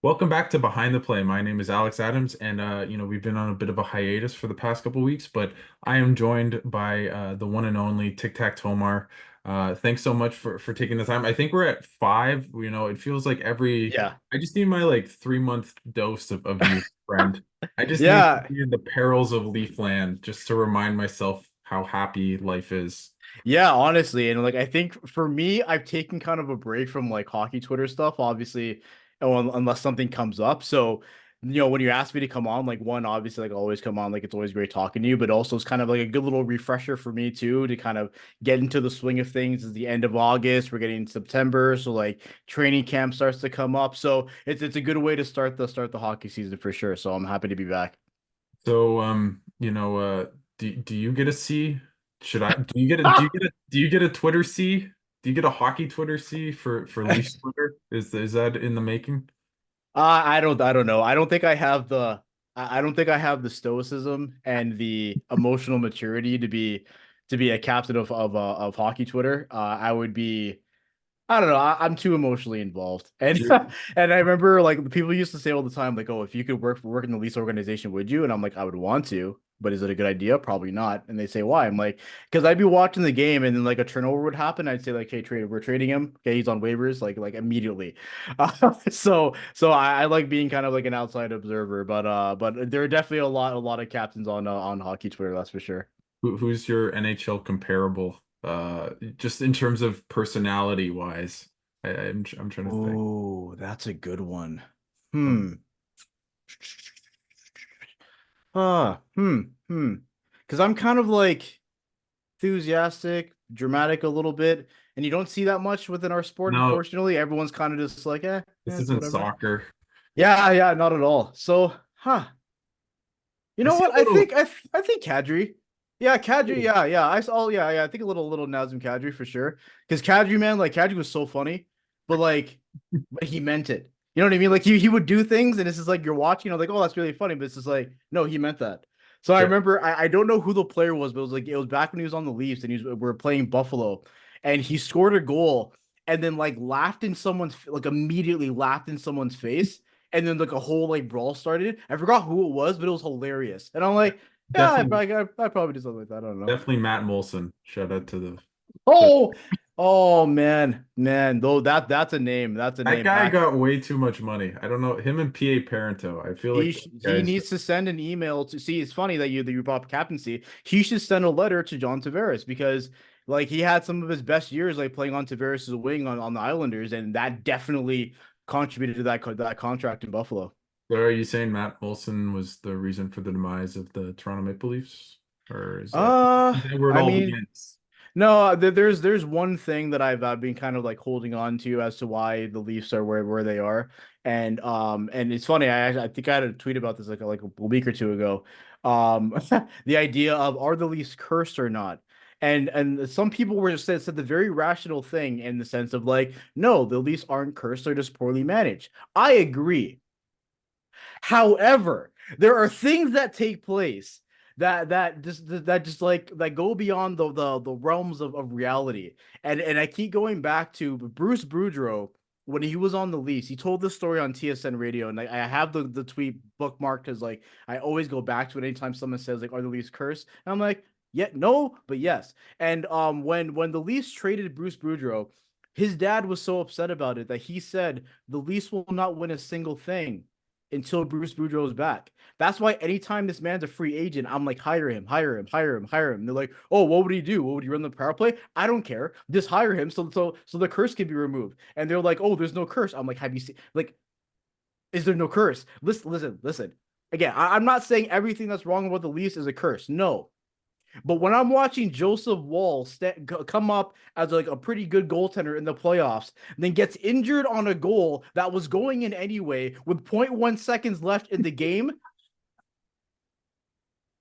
Welcome back to Behind the Play. My name is Alex Adams, and we've been on a bit of a hiatus for the past couple weeks, but I am joined by the one and only Tic Tac TOmar. Thanks so much for taking the time. I think we're at five. It feels like Yeah. I just need my like 3 month dose of you, friend. I just need to Yeah. be in the perils of Leafland just to remind myself how happy life is. Yeah, honestly. And like I think for me, I've taken kind of a break from like hockey Twitter stuff, obviously, unless something comes up. So, when you ask me to come on, like one, obviously, like I always come on, like it's always great talking to you, but also it's kind of like a good little refresher for me too, to kind of get into the swing of things. It's the end of August, we're getting into September, so like training camp starts to come up. So it's a good way to start the hockey season for sure. So I'm happy to be back. So, do you get a C? Should I? Do you get a Twitter C? Do you get a hockey Twitter C for Leafs Twitter? Is that in the making? I don't know. I don't think I have the stoicism and the emotional maturity to be a captain of hockey Twitter. I would be I don't know. I'm too emotionally involved, and You're, and I remember like the people used to say all the time, like, "Oh, if you could work in the lease organization, would you?" And I'm like, I would want to, but is it a good idea? Probably not. And they say why? I'm like, because I'd be watching the game, and then like a turnover would happen. I'd say like, "Hey, we're trading him. Okay, he's on waivers, like immediately." So I like being kind of like an outside observer, but there are definitely a lot of captains on hockey Twitter, that's for sure. who's your NHL comparable? Just in terms of personality wise, I'm trying to think. Oh, that's a good one. Um, Hmm. Ah, hmm. Because I'm kind of like enthusiastic, dramatic a little bit, and you don't see that much within our sport, no, unfortunately. Everyone's kind of just like, this it's isn't whatever. soccer. Yeah, not at all. So, you I know see what? a little. I think Kadri. Yeah, Kadri. Yeah. I saw. Yeah. I think a little Nazem Kadri for sure. Because Kadri, man, like Kadri was so funny, but like, but he meant it. You know what I mean? Like he would do things, and it's just like you're watching, like, oh, that's really funny, but it's just like, no, he meant that. So I Yeah, remember, I don't know who the player was, but it was back when he was on the Leafs, and we're playing Buffalo, and he scored a goal, and then like laughed in someone's like immediately laughed in someone's face, and then like a whole like brawl started. I forgot who it was, but it was hilarious. And I'm like, yeah, definitely, I probably do something like that. I don't know. definitely Matt Molson. Shout out to the Oh, oh man, though that's a name. That's a That name. guy got way too much money. I don't know. Him and PA Parento. I feel like those He guys. needs to send an email to see. It's funny that you brought up captaincy. He should send a letter to John Tavares because like he had some of his best years like playing on Tavares' wing on the Islanders, and that definitely contributed to that contract in Buffalo. So are you saying Matt Olson was the reason for the demise of the Toronto Maple Leafs? Or is that where it I all mean, begins? no, there's one thing that I've been kind of like holding on to as to why the Leafs are where they are, and it's funny. I think I had a tweet about this like a week or two ago. The idea of are the Leafs cursed or not? And some people were just said the very rational thing in the sense of like, no, the Leafs aren't cursed; they're just poorly managed. I agree. However, there are things that take place that just like that go beyond the realms of reality. And I keep going back to Bruce Boudreau when he was on the Leafs. He told this story on TSN radio, and I have the tweet bookmarked because like I always go back to it anytime someone says like, "Are the Leafs cursed?" And I'm like, "Yeah, no, but yes." And when the Leafs traded Bruce Boudreau, his dad was so upset about it that he said the Leafs will not win a single thing until Bruce Boudreau is back. That's why anytime this man's a free agent, I'm like, hire him, hire him, hire him, hire him. And they're like, oh, what would he do? What would he run the power play? I don't care. Just hire him so the curse can be removed. And they're like, oh, there's no curse. I'm like, have you seen like, is there no curse? Listen. Again, I'm not saying everything that's wrong with the Leafs is a curse. No. But when I'm watching Joseph Wall come up as like a pretty good goaltender in the playoffs, then gets injured on a goal that was going in anyway with zero point 0.1 seconds left in the game,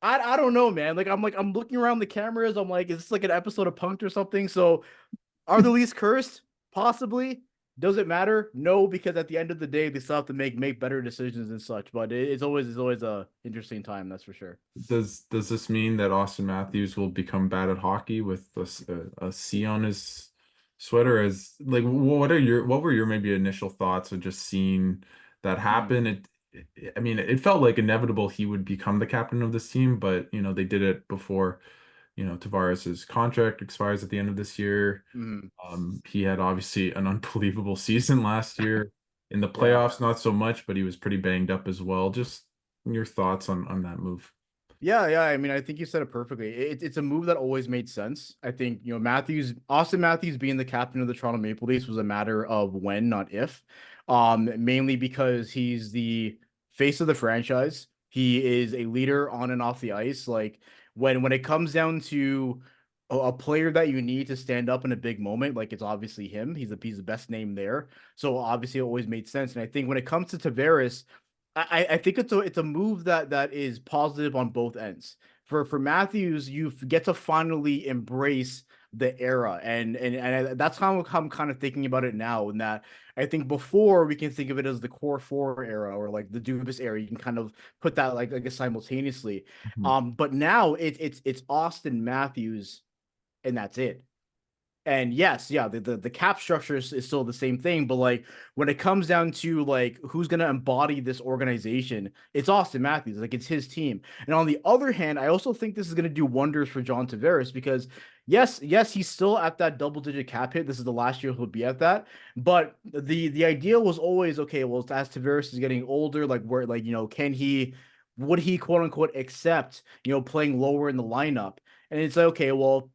I don't know, man. Like I'm looking around the cameras. I'm like, is this like an episode of Punked or something? So are the Leafs cursed? Possibly. Does it matter? No, because at the end of the day, they still have to make better decisions and such. But it's always a interesting time, that's for sure. Does this mean that Austin Matthews will become bad at hockey with a C on his sweater? As like, what were your maybe initial thoughts of just seeing that Mhm. happen. I mean, it felt like inevitable he would become the captain of this team, but they did it before, Tavares's contract expires at the end of this year. Mhm. He had obviously an unbelievable season last year. In the Yeah. playoffs, not so much, but he was pretty banged up as well. Just your thoughts on that move. Yeah, yeah. I mean, I think you said it perfectly. It's a move that always made sense. I think, Austin Matthews being the captain of the Toronto Maple Leafs was a matter of when, not if. Mainly because he's the face of the franchise. He is a leader on and off the ice. Like when it comes down to a player that you need to stand up in a big moment, like it's obviously him. He's the best name there. So obviously it always made sense. And I think when it comes to Tavares, I think it's a move that is positive on both ends. For Matthews, you get to finally embrace the era, and that's how I'm kind of thinking about it now. And that I think before we can think of it as the core four era or like the Dubas era. You can kind of put that like I guess simultaneously. Mhm. But now it's Austin Matthews, and that's it. And yes, yeah, the cap structure is still the same thing, but like when it comes down to like who's gonna embody this organization, it's Austin Matthews. Like it's his team. And on the other hand, I also think this is gonna do wonders for John Tavares because yes, he's still at that double-digit cap hit. This is the last year he'll be at that. But the idea was always okay, well, as Tavares is getting older, like where like can he would he quote unquote accept, playing lower in the lineup? And it's like, okay, well,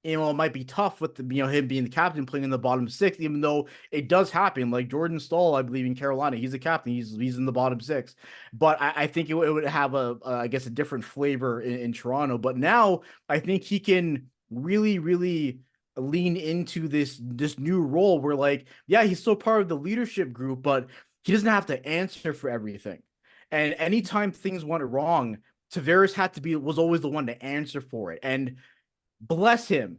it might be tough with him being the captain playing in the bottom six, even though it does happen. Like Jordan Staal, I believe in Carolina, he's a captain. He's in the bottom six, but I think it would have I guess a different flavor in Toronto. But now I think he can really lean into this new role where like yeah he's still part of the leadership group, but he doesn't have to answer for everything. And anytime things went wrong, Tavares was always the one to answer for it. And bless him,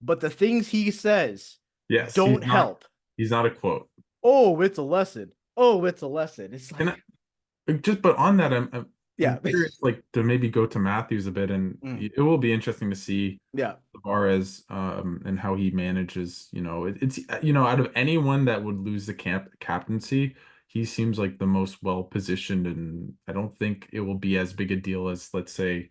but the things he says Yes, don't help. he's not a quote. Oh, it's a lesson. Oh, it's a lesson. It's And like, just but on that, I'm yeah. curious, like to maybe go to Matthews a bit, and Mm, it will be interesting to see yeah. Tavares and how he manages. It's out of anyone that would lose the captaincy, he seems like the most well positioned, and I don't think it will be as big a deal as, let's say,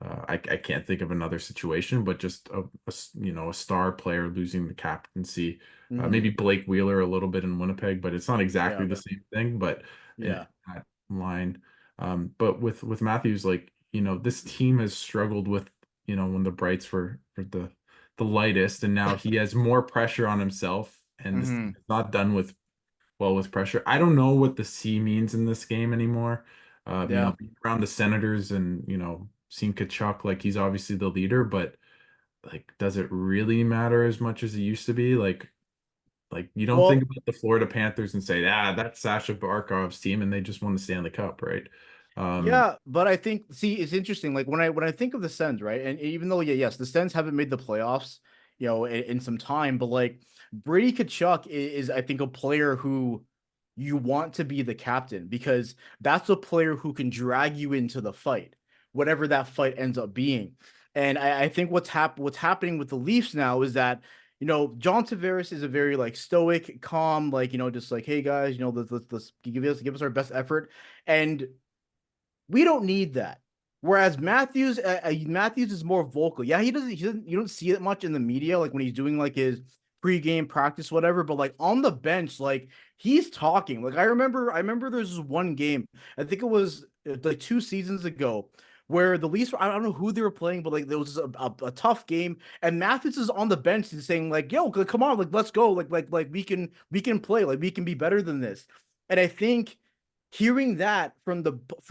I can't think of another situation, but just a star player losing the captaincy. Hmm. Maybe Blake Wheeler a little bit in Winnipeg, but it's not exactly Yeah. the same thing. But in Yeah. that line, but with Matthews, like this team has struggled with when the brights were the lightest, and now he has more pressure on himself, and this team Hmm. is not done with pressure. I don't know what the C means in this game anymore. Yeah. Being around the Senators and seeing Kachuk, like he's obviously the leader, but like, does it really matter as much as it used to be? Like you don't think Well, about the Florida Panthers and say, that's Sasha Barkov's team, and they just won the Stanley Cup, right? Um, yeah, but I think see it's interesting. Like when I think of the Sens, right? And even though yeah, yes, the Sens haven't made the playoffs, in some time, but like Brady Kachuk is I think a player who you want to be the captain because that's a player who can drag you into the fight, whatever that fight ends up being. And I think what's happening with the Leafs now is that John Tavares is a very like stoic, calm, like just like hey guys, let's give us our best effort. And we don't need that. Whereas Matthews is more vocal. Yeah, he doesn't you don't see it much in the media, like when he's doing like his pregame practice, whatever. But like on the bench, like he's talking. Like I remember there's this one game. I think it was like 2 seasons ago where the Leafs. I don't know who they were playing, but like there was a tough game, and Matthews is on the bench and saying like, "Yo, come on, like let's go, like we can play, like we can be better than this." And I think hearing that from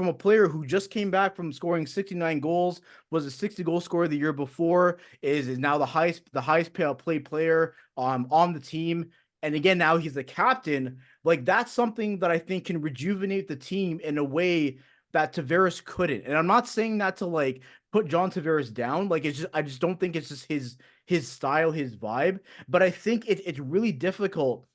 a player who just came back from scoring 69 goals, was a 60 goal scorer the year before, is now the highest paid player on the team. And again, now he's the captain. Like that's something that I think can rejuvenate the team in a way that Tavares couldn't. And I'm not saying that to like put John Tavares down. Like I just don't think it's just his style, his vibe. But I think it's really difficult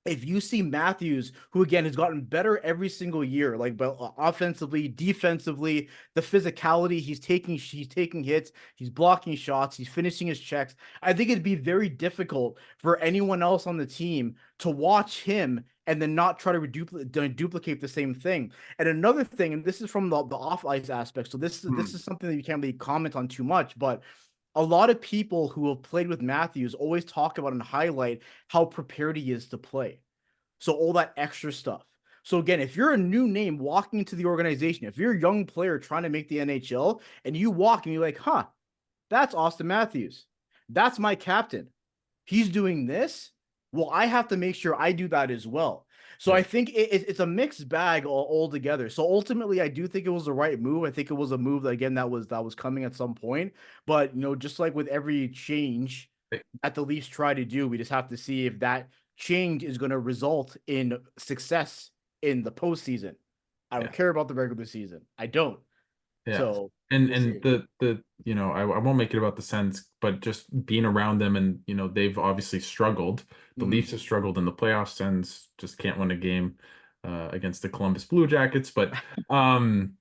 if you see Matthews, who again has gotten better every single year, like but offensively, defensively, the physicality, he's taking hits, he's blocking shots, he's finishing his checks. I think it'd be very difficult for anyone else on the team to watch him and then not try to duplicate the same thing. And another thing, and this is from the off ice aspect, so this Hmm. is something that you can't really comment on too much, but a lot of people who have played with Matthews always talk about and highlight how prepared he is to play. So all that extra stuff. So again, if you're a new name walking into the organization, if you're a young player trying to make the NHL and you walk and you're like, huh, that's Austin Matthews. That's my captain. He's doing this. Well, I have to make sure I do that as well. So Yeah. I think it's a mixed bag altogether. So ultimately, I do think it was the right move. I think it was a move that again that was coming at some point. But just like with every change that the Leafs try to do, we just have to see if that change is going to result in success in the postseason. I don't Yeah. care about the regular season. I don't. Yeah. So And we'll see. the I won't make it about the Sens, but just being around them and they've obviously struggled. The Mm-hmm. Leafs have struggled in the playoffs. Sens just can't win a game against the Columbus Blue Jackets, um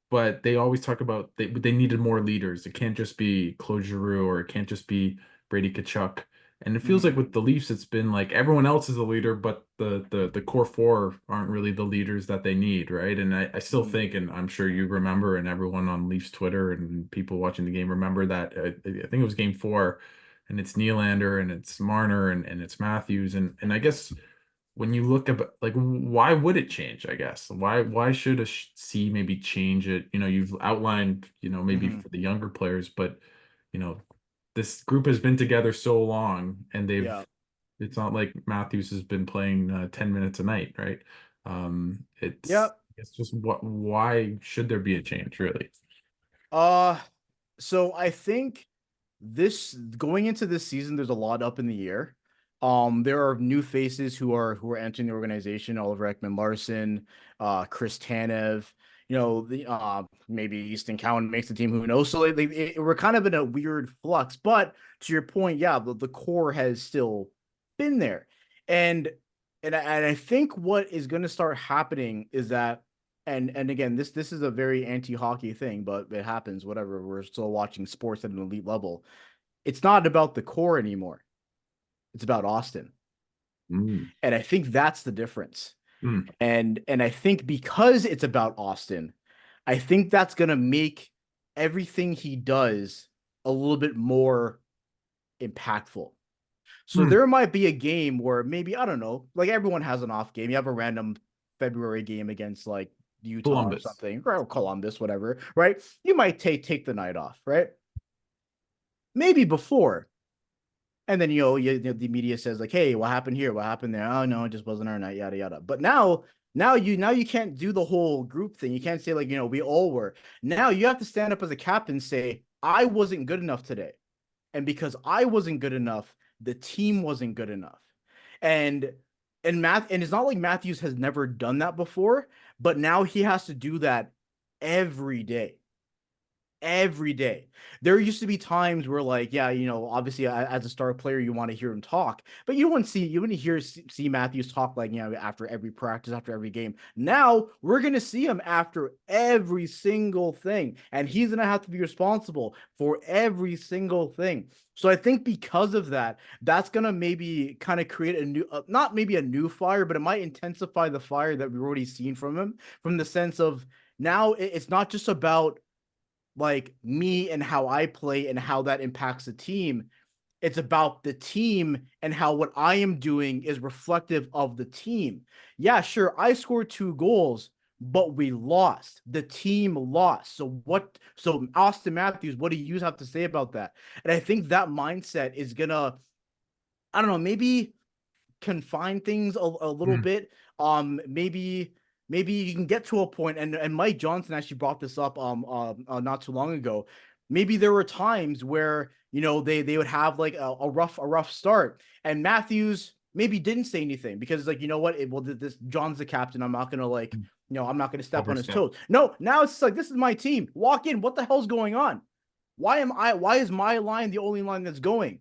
but they always talk about they needed more leaders. It can't just be Claude Giroux or it can't just be Brady Tkachuk. And it feels like Mm-hmm. with the Leafs, it's been like everyone else is a leader, but the core four aren't really the leaders that they need, right? And I still Mm-hmm. think, and I'm sure you remember, and everyone on Leafs Twitter and people watching the game remember that I think it was game four, and it's Nylander and it's Marner and it's Matthews, and I guess when you look at like why would it change? I guess why should a C maybe change it? You've outlined maybe Mm-hmm. for the younger players, but you know this group has been together so long, and Yeah. it's not like Matthews has been playing 10 minutes a night, right? Yeah. It's just why should there be a change, really? Uh, so I think this going into this season, there's a lot up in the air. There are new faces who are entering the organization. Oliver Ekman-Larsson, Chris Tanev. Maybe Easton Cowan makes the team. Who knows? So we're kind of in a weird flux. But to your point, yeah, the core has still been there, and and I think what is going to start happening is that and again, this is a very anti-hockey thing, but it happens, whatever. We're still watching sports at an elite level. It's not about the core anymore. It's about Austin. Mm, And I think that's the difference. mm, And I think because it's about Austin, I think that's gonna make everything he does a little bit more impactful. So mm. there might be a game where maybe, I don't know, like everyone has an off game. You have a random February game against like Utah or Columbus. something, or Columbus, whatever, right? You might take the night off, right? Maybe before. And then the media says like, "Hey, what happened here? What happened there? Oh no, it just wasn't our night, yada yada." But now you can't do the whole group thing. You can't say like, we all were. Now you have to stand up as a captain and say, "I wasn't good enough today." And because I wasn't good enough, the team wasn't good enough. And and it's not like Matthews has never done that before, but now he has to do that every day every day. There used to be times where, like, yeah, obviously as a star player, you want to hear him talk, but you wouldn't see Matthews talk like after every practice, after every game. Now we're gonna see him after every single thing, and he's gonna have to be responsible for every single thing. So I think because of that, that's gonna maybe kind of create a new, not maybe a new fire, but it might intensify the fire that we've already seen from him, from the sense of now it's not just about like me and how I play and how that impacts the team. It's about the team and how what I am doing is reflective of the team. Yeah, sure, I scored 2 goals, but we lost. The team lost. So Austin Matthews, what do you have to say about that? And I think that mindset is gonna, I don't know, maybe confine things a little Mm, bit. Maybe you can get to a point, and Mike Johnson actually brought this up not too long ago. Maybe there were times where they would have like a rough start, and Matthews maybe didn't say anything because like what well this John's the captain. I'm not gonna like mm. I'm not gonna step on his Overstep. toes. No, now it's like this is my team. Walk in. What the hell's going on? Why is my line the only line that's going?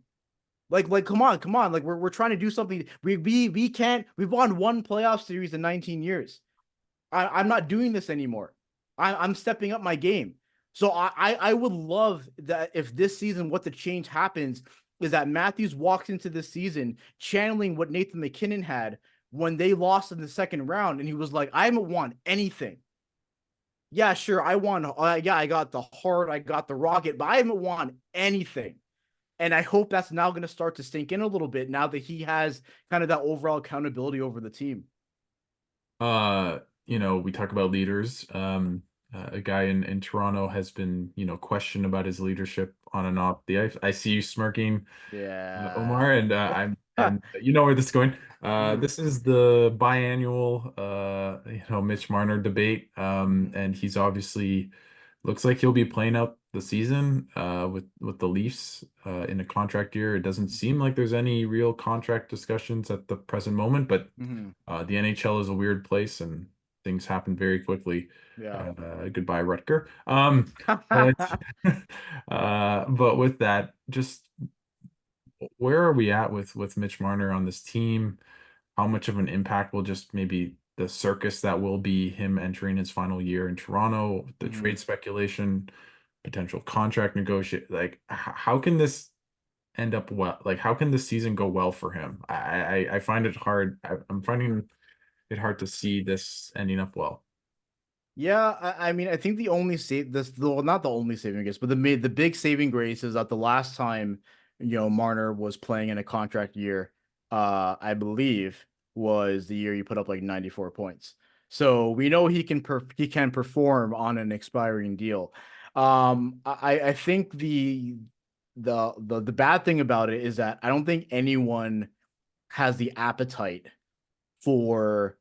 Come on, come on. Like we're trying to do something. We can't. We've won one playoff series in 19 years. I'm not doing this anymore. I'm stepping up my game. So I would love that if this season what the change happens is that Matthews walks into this season channeling what Nathan McKinnon had when they lost in the second round, and he was like, I haven't won anything. Yeah, sure, I won. Yeah, I got the heart, I got the rocket, but I haven't won anything. And I hope that's now going to start to sink in a little bit now that he has kind of that overall accountability over the team. We talk about leaders. A guy in Toronto has been, questioned about his leadership on and off the ice. I see you smirking, Yeah. Omar, and and you know where this is going. Mhm, This is the biannual, Mitch Marner debate. mhm, And he's obviously looks like he'll be playing out the season, with the Leafs, in a contract year. It doesn't seem like there's any real contract discussions at the present moment, but mhm. the NHL is a weird place and things happen very quickly. Yeah. Goodbye, Rutger. But but with that, just where are we at with Mitch Marner on this team? How much of an impact will just maybe the circus that will be him entering his final year in Toronto, the Mhm. trade speculation, potential contract negotiate, like how can this end up well? Like how can this season go well for him? I find it hard. I'm finding it hard to see this ending up well. Yeah, I mean, I think the only save this, well, not the only saving grace, but the big saving grace is that the last time, Marner was playing in a contract year, I believe was the year he put up like 94 points. So we know he can perform on an expiring deal. I think the bad thing about it is that I don't think anyone has the appetite for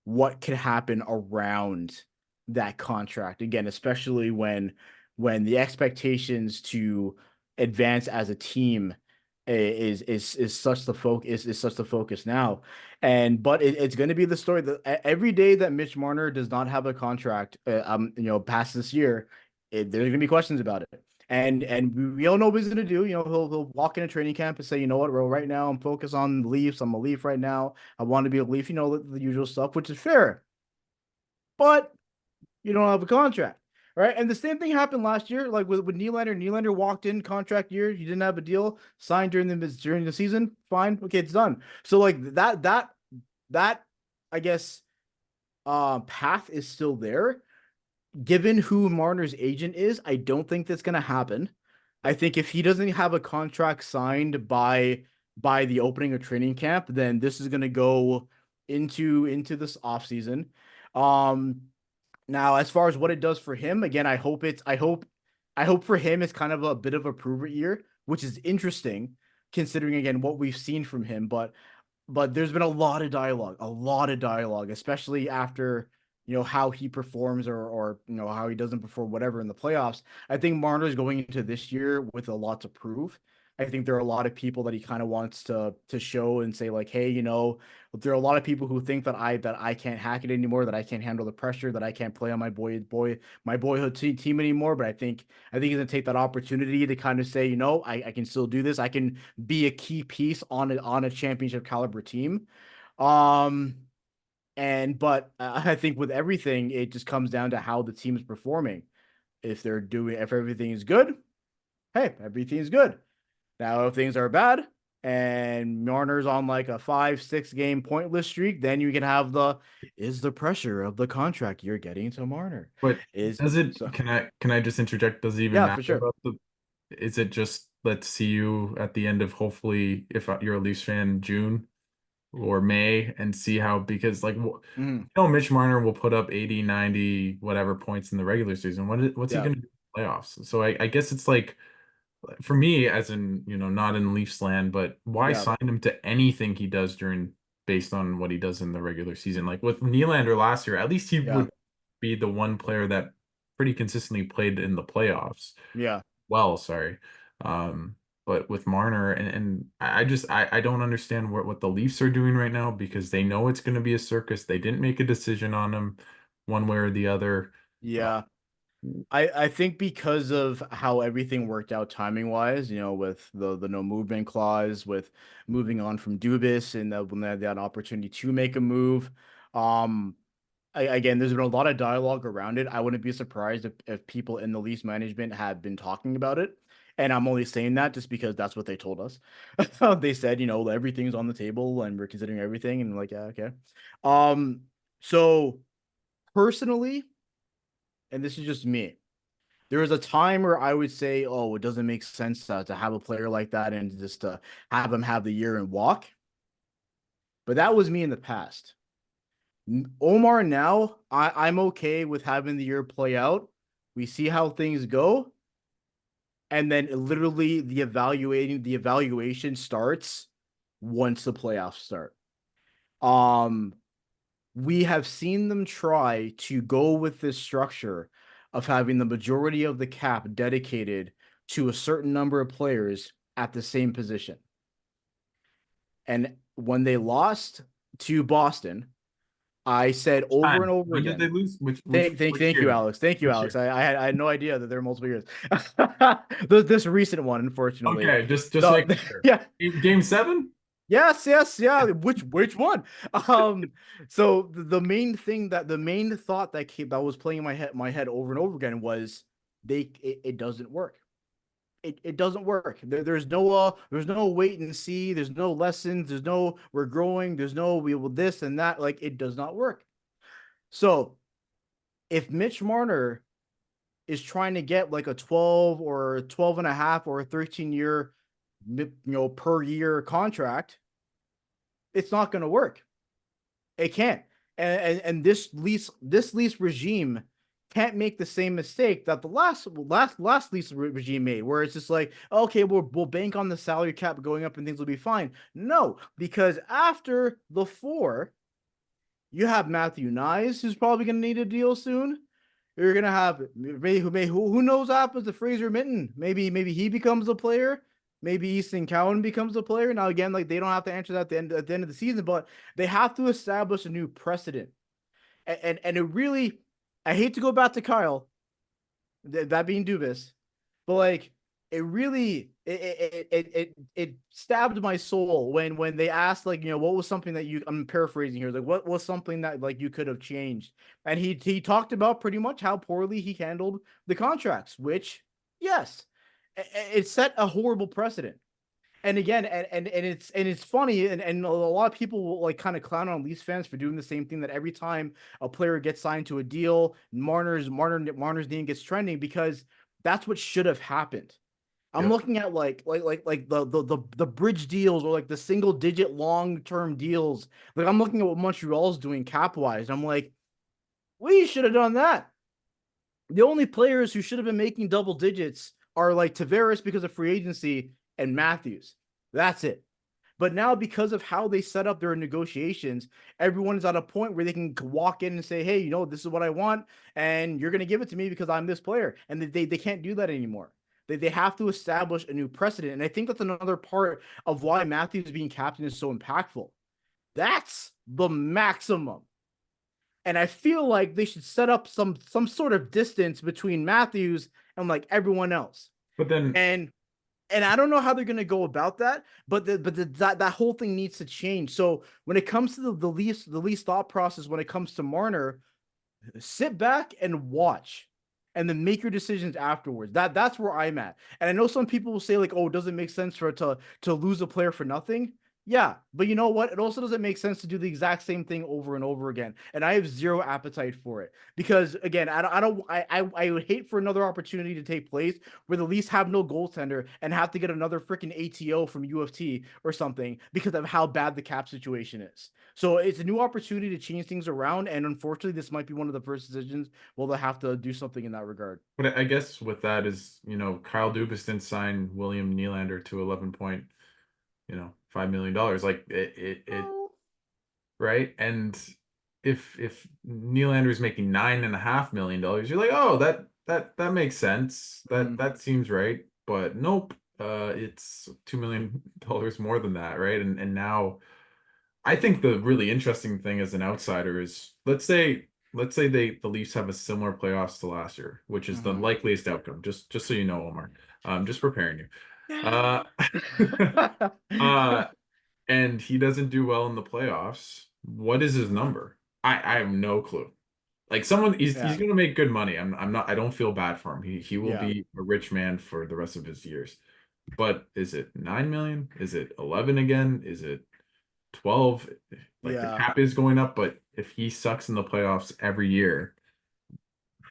what could happen around that contract again, especially when the expectations to advance as a team is such the focus is such the focus now. And but it's going to be the story that every day that Mitch Marner does not have a contract past this year, there's going to be questions about it. And we all know what he's going to do. He'll walk in a training camp and say, you know what, bro, right now I'm focused on the Leafs. I'm a Leaf right now. I want to be a Leaf, the usual stuff, which is fair. But you don't have a contract, right? And the same thing happened last year, like with Nylander. Nylander walked in contract year, he didn't have a deal signed during the season. Fine, okay, it's done. So like that I guess path is still there. Given who Marner's agent is, I don't think that's gonna happen. I think if he doesn't have a contract signed by the opening of training camp, then this is gonna go into this offseason. Um, Now, as far as what it does for him, again, I hope for him it's kind of a bit of a prove it year, which is interesting considering again what we've seen from him. But there's been a lot of dialogue, especially after how he performs or how he doesn't perform, whatever in the playoffs. I think Marner's going into this year with a lot to prove. I think there are a lot of people that he kind of wants to show and say like, hey, there are a lot of people who think that I can't hack it anymore, that I can't handle the pressure, that I can't play on my boyhood team anymore. But I think he's gonna take that opportunity to kind of say, I can still do this. I can be a key piece on a championship caliber team. Um, but I think with everything, it just comes down to how the team is performing. If everything is good, hey, everything is good. Now, if things are bad and Marner's on like a 5, 6 game pointless streak, then you can have is the pressure of the contract you're getting to Marner. But Is does it, so can I just interject? Does it even yeah, for matter sure. about is it just let's see you at the end of, hopefully, if you're a Leafs fan, June or May, and see how, because like Mhm. Mitch Marner will put up 80, 90, whatever points in the regular season. What's he Yeah, going to do in the playoffs? So I guess it's like, for me, as in, not in Leafs land, but why yeah, sign him to anything he does during, based on what he does in the regular season? Like with Nylander last year, at least he yeah, would be the one player that pretty consistently played in the playoffs. yeah. Well, sorry. Um, but with Marner, and I don't understand what the Leafs are doing right now, because they know it's going to be a circus. They didn't make a decision on him one way or the other. Uh, Yeah. I think because of how everything worked out timing wise, with the no movement clause, with moving on from Dubas, and when they had that opportunity to make a move. Um, again, there's been a lot of dialogue around it. I wouldn't be surprised if people in the lease management had been talking about it. And I'm only saying that just because that's what they told us. They said, everything's on the table and we're considering everything. And I'm like, yeah, okay. Um, so personally, and this is just me, there was a time where I would say, oh, it doesn't make sense to have a player like that and just to have him have the year and walk. But that was me in the past. Omar now, I'm okay with having the year play out. We see how things go, and then literally the evaluation starts once the playoffs start. Um, we have seen them try to go with this structure of having the majority of the cap dedicated to a certain number of players at the same position. And when they lost to Boston, I said over and Time. over When did they again. lose? Which which Thank which you, year? Alex. Thank you, Which Alex. year? I had no idea that there were multiple years. This recent one, unfortunately. Okay, just The, making sure. yeah, Game seven? yes, yeah. Which one? Um, so the main thing that the main thought that was playing in my head over and over again was it doesn't work. It doesn't work. There's no wait and see. There's no lessons. There's no we're growing. There's no we will this and that. Like it does not work. So if Mitch Marner is trying to get like a 12 or 12 and a half or a 13-year per year contract, it's not going to work. It can't. And this lease regime can't make the same mistake that the last lease regime made, where it's just like, okay, we'll bank on the salary cap going up and things will be fine. No, because after the four, you have Matthew Nyes, who's probably going to need a deal soon. You're gonna have who knows what happens to Fraser Minton. Maybe he becomes a player. Maybe Easton Cowan becomes a player. Now again, like they don't have to answer that at the end of the season, but they have to establish a new precedent. And it really, I hate to go back to Kyle, that being Dubas, but like it really it stabbed my soul when they asked like what was something that you I'm paraphrasing here like what was something that like you could have changed, and he talked about pretty much how poorly he handled the contracts, which yes, it set a horrible precedent. And again, and it's funny, and a lot of people will like kind of clown on Leafs fans for doing the same thing. That every time a player gets signed to a deal, Marner's name gets trending because that's what should have happened. I'm Yep. looking at like the bridge deals or like the single digit long term deals. Like I'm looking at what Montreal's doing cap wise. I'm like, we should have done that. The only players who should have been making double digits are like Tavares because of free agency and Matthews. That's it. But now, because of how they set up their negotiations, everyone is at a point where they can walk in and say, hey, this is what I want, and you're going to give it to me because I'm this player. And they can't do that anymore. They have to establish a new precedent. And I think that's another part of why Matthews being captain is so impactful. That's the maximum. And I feel like they should set up some sort of distance between Matthews and like everyone else. But then, And I don't know how they're going to go about that, but that whole thing needs to change. So when it comes to the least thought process when it comes to Marner, sit back and watch and then make your decisions afterwards. That's where I'm at. And I know some people will say like, "Oh, it doesn't make sense for it to lose a player for nothing." Yeah, but you know what? It also doesn't make sense to do the exact same thing over and over again. And I have zero appetite for it because again, I would hate for another opportunity to take place where the Leafs have no goaltender and have to get another freaking ATO from UFT or something because of how bad the cap situation is. So it's a new opportunity to change things around, and unfortunately, this might be one of the first decisions. Well, they'll have to do something in that regard. but I guess with that is, Kyle Dubas didn't sign William Nylander to 11.5 million dollars. Like it, Oh. right? And if Nylander is making $9.5 million, you're like, oh, that makes sense. That Mhm. that seems right. But nope, it's $2 million more than that, right? And now I think the really interesting thing as an outsider is, let's say let's say the Leafs have a similar playoffs to last year, which is the Hmm. likeliest outcome. Just so you know, Omar. Just preparing you. Uh, uh, and he doesn't do well in the playoffs. What is his number? I have no clue. Like someone he's Yeah, gonna make good money. I'm not I don't feel bad for him. He will yeah, be a rich man for the rest of his years. But is it 9 million? Is it 11 again? Is it 12? Like the yeah. cap is going up, but if he sucks in the playoffs every year,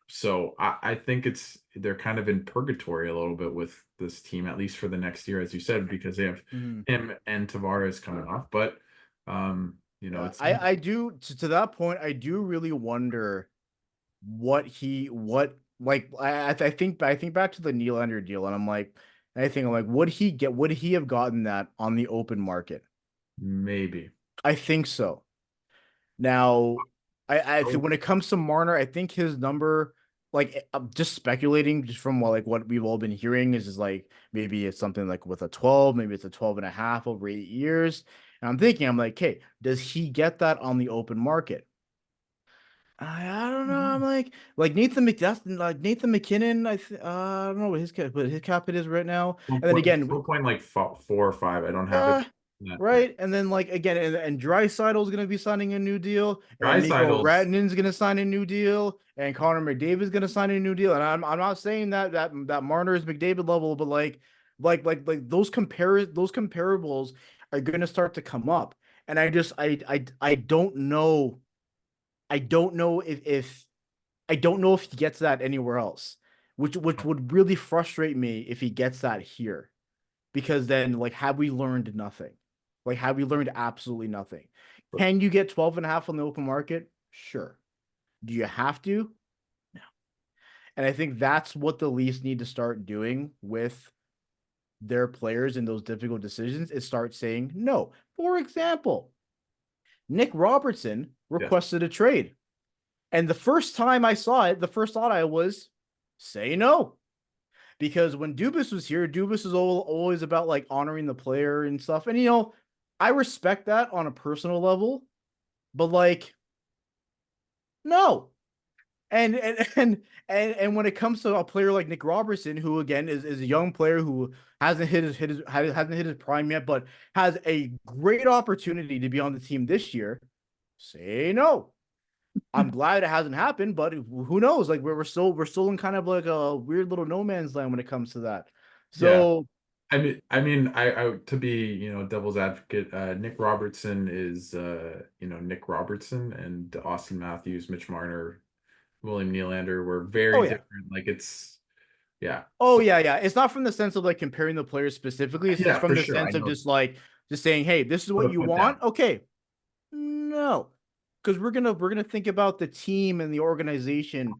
so I think they're kind of in purgatory a little bit with this team, at least for the next year, as you said, because they have Mhm. him and Tavares coming off. But Yeah, it's I do to that point. I do really wonder what like I think back to the Nylander deal, and I'm like, would he have gotten that on the open market? maybe. I think so. Now, I think Oh, when it comes to Marner, I think his number, like I'm just speculating, just from what we've all been hearing, is like maybe it's something like with a 12, maybe it's a 12 and a half over 8 years. And I'm thinking, I'm like, hey, does he get that on the open market? I don't know. I'm like Nathan McKinnon. I don't know what his cap it is right now. And then again, 4 point like 4 or 5. I don't have it. uh, Yeah, yeah. right. And then like again, and Draisaitl's gonna be signing a new deal, and Nico Draisaitl's, Ratanen's gonna sign a new deal, and Connor McDavid's gonna sign a new deal. And I'm not saying that Marner is McDavid level, but like those comparables are gonna start to come up. And I don't know. I don't know if I don't know if he gets that anywhere else, which would really frustrate me if he gets that here, because then like have we learned nothing? Like have we learned absolutely nothing? Can you get 12 and a half on the open market? Sure. Do you have to? No. And I think that's what the Leafs need to start doing with their players in those difficult decisions is start saying no. For example, Nick Robertson yes. requested a trade. And the first time I saw it, the first thought I was say no. Because when Dubas was here, Dubas is always about like honoring the player and stuff. And I respect that on a personal level, but like no. And when it comes to a player like Nick Robertson, who again is a young player who hasn't hit his prime yet, but has a great opportunity to be on the team this year, say no. I'm glad it hasn't happened, but who knows? Like we're still in kind of like a weird little no man's land when it comes to that. Yeah. So I to be, devil's advocate, Nick Robertson is, Nick Robertson and Austin Matthews, Mitch Marner, William Nylander were oh very yeah. different. Like yeah. Oh So yeah, yeah. It's not from the sense of like comparing the players specifically. It's yeah, from for the sure. I sense of know. just saying, hey, this is Put what a you foot down. want. Okay, no, because we're gonna think about the team and the organization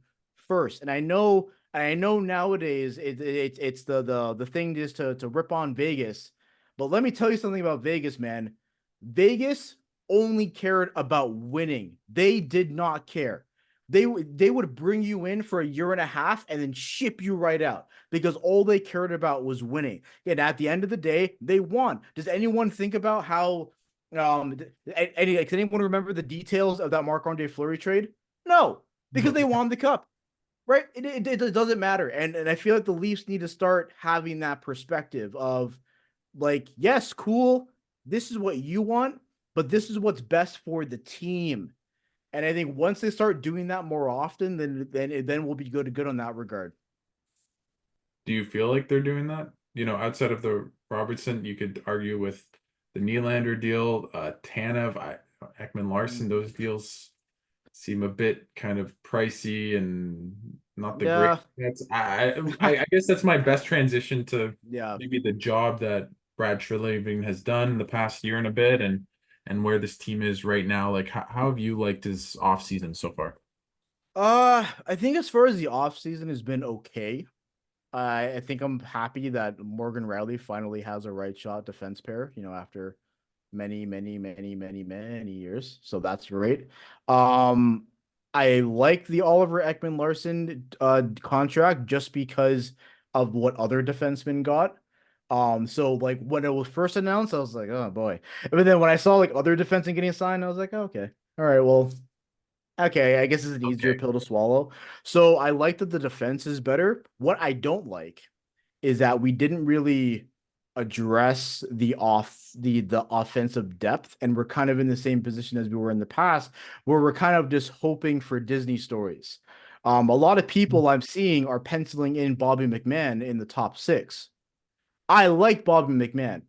first. And I know nowadays it's the thing is to rip on Vegas, but let me tell you something about Vegas, man. Vegas only cared about winning. They did not care. They would bring you in for a year and a half and then ship you right out because all they cared about was winning. And at the end of the day, they won. Does anyone think about how can anyone remember the details of that Marc-Andre Fleury trade? No, because No. they won the cup, right? It doesn't matter, and I feel like the Leafs need to start having that perspective of like, yes, cool, this is what you want, but this is what's best for the team. And I think once they start doing that more often, then we'll be good on that regard. Do you feel like they're doing that? Outside of the Robertson, you could argue with the Nylander deal, Tanev, Ekman Larson, Mm. those deals seem a bit kind of pricey and not the great. Yeah, That's I guess that's my best transition to yeah. maybe the job that Brad Treliving has done in the past year and a bit, and where this team is right now. Like, how have you liked his off season so far? I think as far as the off season has been okay. I think I'm happy that Morgan Riley finally has a right shot defense pair, after many, many, many, many, many years. So that's great. Um, I like the Oliver Ekman Larson contract just because of what other defensemen got. So like when it was first announced, I was like, oh boy. But then when I saw like other defensemen getting signed, I was like, oh, okay. All right, well, Okay, I guess it's an easier Okay. pill to swallow. So I like that the defense is better. What I don't like is that we didn't really address the offensive depth, and we're kind of in the same position as we were in the past, where we're kind of just hoping for Disney stories. A lot of people I'm seeing are penciling in Bobby McMahon in the top six. I like Bobby McMahon.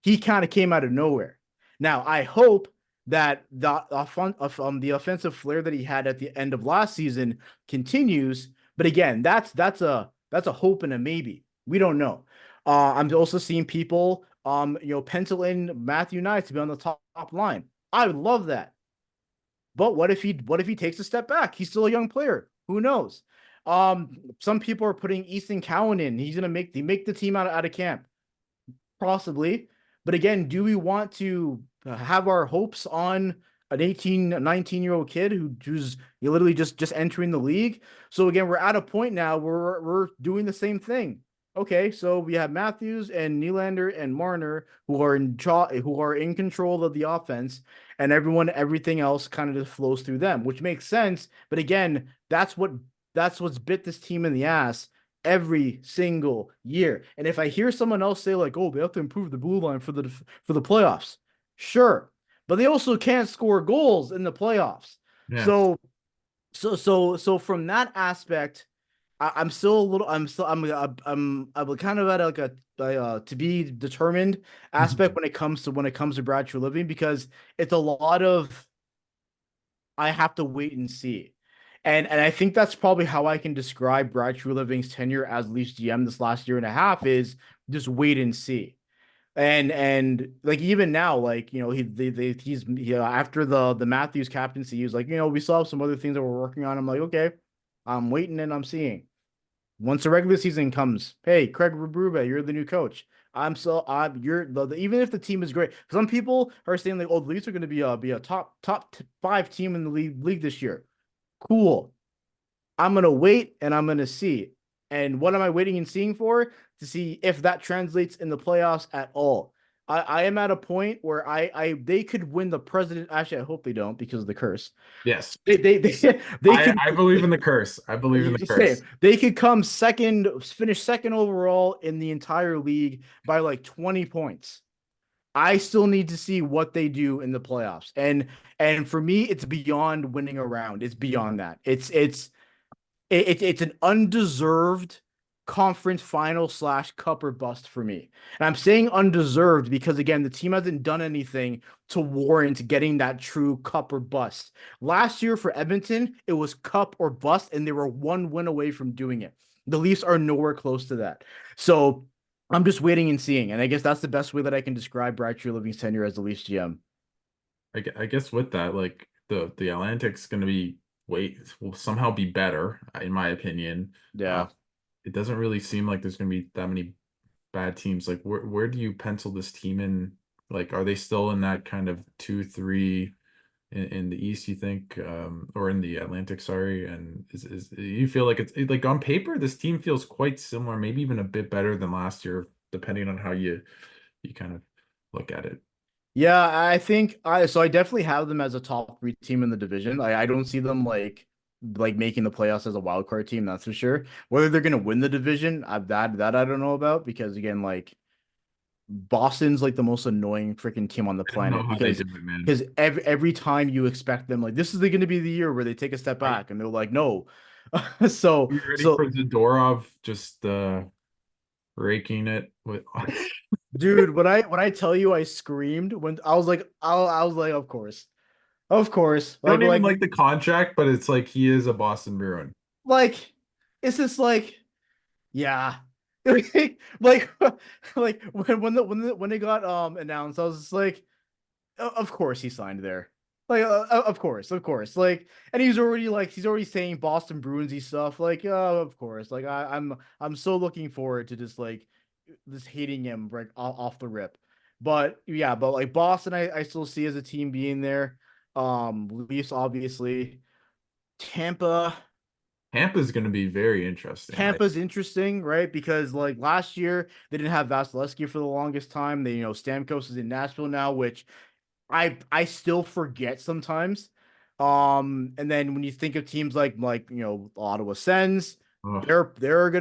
He kind of came out of nowhere. Now, I hope that the offensive flair that he had at the end of last season continues. But again, that's a hope and a maybe. We don't know. I'm also seeing people pencil in Matthew Knight to be on the top line. I would love that. But what if he takes a step back? He's still a young player. Who knows? Some people are putting Easton Cowan in. He's gonna make the team out of camp. Possibly. But again, do we want to have our hopes on an 18, 19-year-old kid who's literally just entering the league? So again, we're at a point now where we're doing the same thing. Okay, so we have Matthews and Nylander and Marner who are in control of the offense, and everything else kind of just flows through them, which makes sense. But again, that's what's bit this team in the ass every single year. And if I hear someone else say like, "Oh, they have to improve the blue line for the playoffs," sure, but they also can't score goals in the playoffs. Yes. So from that aspect, I'm still a little. I'm kind of at like a to be determined aspect Mhm. when it comes to Brad Treliving because it's a lot of I have to wait and see. And I think that's probably how I can describe Brad Treliving's tenure as Leafs GM this last year and a half is just wait and see. And like even now, like after the Matthews captaincy, he was like, we still have some other things that we're working on. I'm like, okay, I'm waiting and I'm seeing. Once the regular season comes, hey, Craig Berube, you're the new coach. I'm you're even if the team is great. Some people are saying like, oh, the Leafs are going to be a top 5 team in the league this year. Cool. I'm gonna wait and I'm gonna see. And what am I waiting and seeing for? To see if that translates in the playoffs at all. I am at a point where they could win the president. Actually, I hope they don't because of the curse. Yes. They could I believe in the curse. I believe in the say curse. they could finish second overall in the entire league by like 20 points. I still need to see what they do in the playoffs. And for me, it's beyond winning a round. It's beyond that. It's an undeserved conference final slash cup or bust for me. And I'm saying undeserved because again, the team hasn't done anything to warrant getting that true cup or bust. Last year for Edmonton, it was cup or bust, and they were one win away from doing it. The Leafs are nowhere close to that. So I'm just waiting and seeing. And I guess that's the best way that I can describe Brad Treliving's tenure as the Leafs GM. I guess with that, like the Atlantic's going to be wait will somehow be better, in my opinion. Uh, Yeah. it doesn't really seem like there's going to be that many bad teams. Like where do you pencil this team in? Like, are they still in that kind of 2-3 in the East, you think, or in the Atlantic, sorry? And is you feel like like on paper, this team feels quite similar, maybe even a bit better than last year, depending on how you kind of look at it. Yeah, I think I definitely have them as a top 3 team in the division. I don't see them like making the playoffs as a wild card team, that's for sure. Whether they're gonna win the division, that I don't know about because again, like Boston's like the most annoying freaking team on the I don't know planet how they because do it, man. because every time you expect them, like this is gonna be the year where they take a step Are back and they're like, no. So you ready so for Zadorov just raking it with dude, when I tell you I screamed when I was like, of course. Of course. I don't even like the contract, but it's like he is a Boston Bruin. Like it's just like yeah. like like when they got announced, I was just like, Of course he signed there." Like of course. Like and he's already saying Boston Bruinsy stuff. Like of course. Like I'm so looking forward to just hating him right off the rip. But yeah, but like Boston I still see as a team being there. Leafs obviously. Tampa Tampa's going to be very interesting. Tampa's interesting, right? Because like last year they didn't have Vasilevsky for the longest time. Stamkos is in Nashville now, which I still forget sometimes. And then when you think of teams like Ottawa Sens, Ugh, they're probably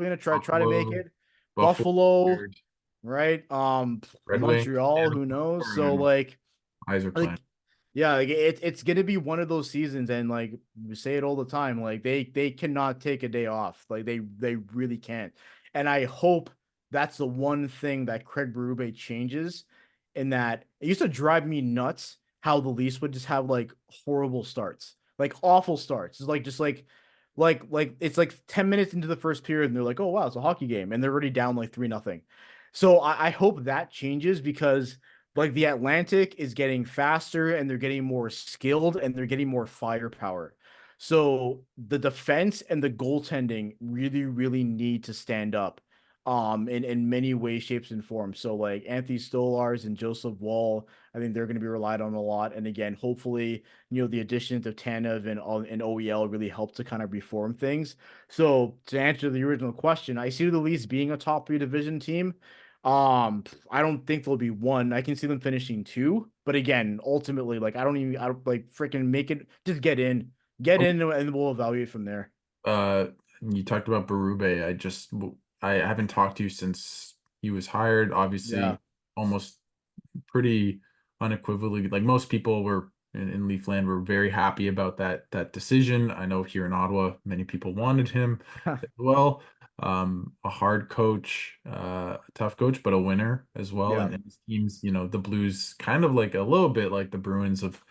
gonna try to make Buffalo, it. Buffalo, Buffalo, weird. right? Red Wings, Montreal, Tampa, who knows? I So don't know. like Eyes are playing. like yeah, like it's gonna be one of those seasons, and like we say it all the time, like they cannot take a day off, like they really can't. And I hope that's the one thing that Craig Berube changes, in that it used to drive me nuts how the Leafs would just have like horrible starts, like awful starts. It's like just like it's like 10 minutes into the first period, and they're like, oh wow, it's a hockey game, and they're already down like 3-0. So I hope that changes, because like the Atlantic is getting faster, and they're getting more skilled, and they're getting more firepower. So the defense and the goaltending really, really need to stand up in many ways, shapes, and forms. So like Anthony Stolars and Joseph Wall, I think they're going to be relied on a lot. And again, hopefully, the additions of Tanev and OEL really help to kind of reform things. So to answer the original question, I see the Leafs being a top three division team. I don't think there'll be one. I can see them finishing two, but again, ultimately, like I don't like freaking make it. Just get in, and we'll evaluate from there. Uh, you talked about Berube. I haven't talked to you since he was hired. Yeah. Obviously, almost pretty unequivocally, like most people were in Leafland were very happy about that decision. I know here in Ottawa, many people wanted him as well. A hard coach, a tough coach, but a winner as well. Yeah. And his teams, the Blues, kind of like a little bit like the Bruins of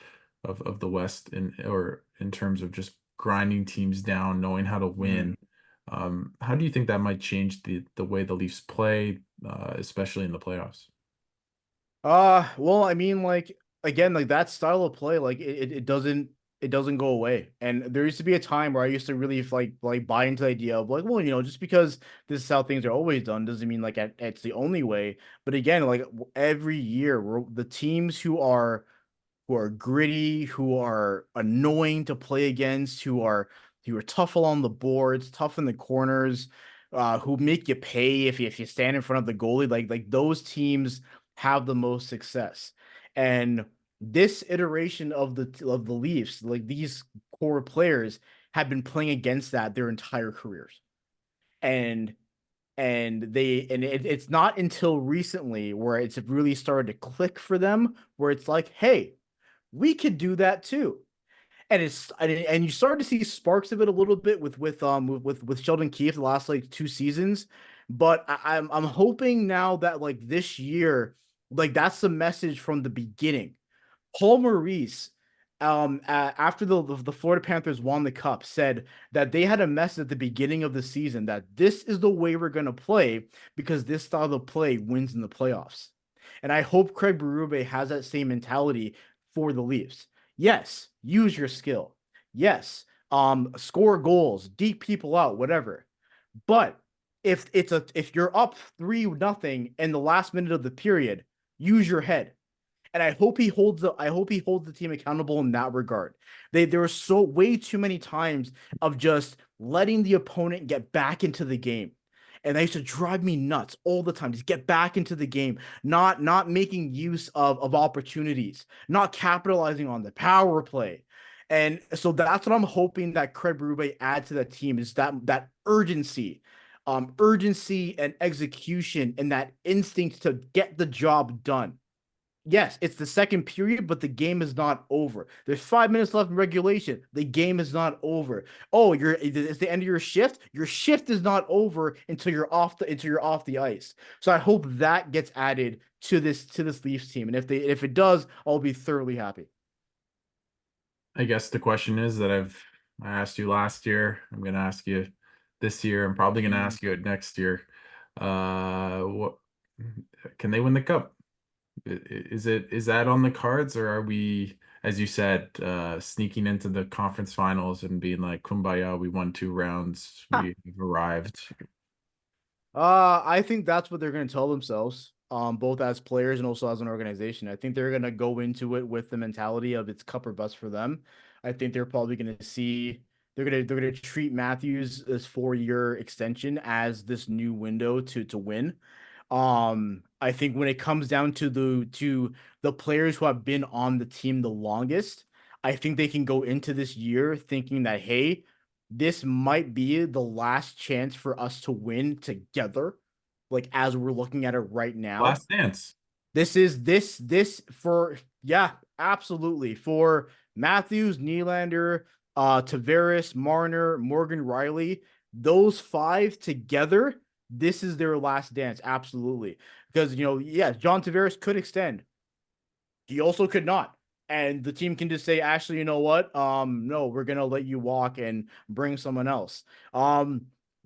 the West, in terms of just grinding teams down, knowing how to Mhm. win. How do you think that might change the way the Leafs play, especially in the playoffs? Well, I mean, like again, like that style of play, like it doesn't go away. And there used to be a time where I used to really like buy into the idea of like, well, just because this is how things are always done doesn't mean like it's the only way. But again, like every year, the teams who are gritty, who are annoying to play against, who are tough along the boards, tough in the corners, who make you pay if you stand in front of the goalie. Like those teams have the most success. And this iteration of the Leafs, like these core players, have been playing against that their entire careers. And it's not until recently where it's really started to click for them, where it's like, hey, we could do that too. And you started to see sparks of it a little bit with Sheldon Keefe the last like 2 seasons. But I'm hoping now that like this year, like that's the message from the beginning. Paul Maurice, after the Florida Panthers won the cup, said that they had a message at the beginning of the season that this is the way we're going to play, because this style of play wins in the playoffs. And I hope Craig Berube has that same mentality for the Leafs. Yes, use your skill. Yes, score goals, deep people out, whatever. But if you're up 3-0 in the last minute of the period, use your head. And I hope he holds the team accountable in that regard. There were so way too many times of just letting the opponent get back into the game. And that used to drive me nuts all the time. Just get back into the game, not making use of opportunities, not capitalizing on the power play. And so that's what I'm hoping that Craig Berube adds to that team, is that urgency and execution, and that instinct to get the job done. Yes, it's the second period, but the game is not over. There's 5 minutes left in regulation. The game is not over. Oh, it's the end of your shift. Your shift is not over until you're off the ice. So I hope that gets added to this Leafs team. And if it does, I'll be thoroughly happy. I guess the question is that I asked you last year. I'm gonna ask you this year. I'm probably gonna Mm. ask you it next year. What can they win the cup? Is that on the cards, or are we, as you said, sneaking into the conference finals and being like, "Kumbaya, we won 2 rounds, we've arrived." I think that's what they're going to tell themselves, both as players and also as an organization. I think they're going to go into it with the mentality of it's cup or bust for them. I think they're probably going to see they're going to treat Matthews' this 4-year extension as this new window to win. I think when it comes down to the players who have been on the team the longest, I think they can go into this year thinking that, hey, this might be the last chance for us to win together, like as we're looking at it right now. Last Dance. This for yeah, absolutely. For Matthews, Nylander, Tavares, Marner, Morgan Riley, those five together, this is their last dance. Absolutely. Because yeah, John Tavares could extend. He also could not. And the team can just say, actually, you know what? No, we're gonna let you walk and bring someone else.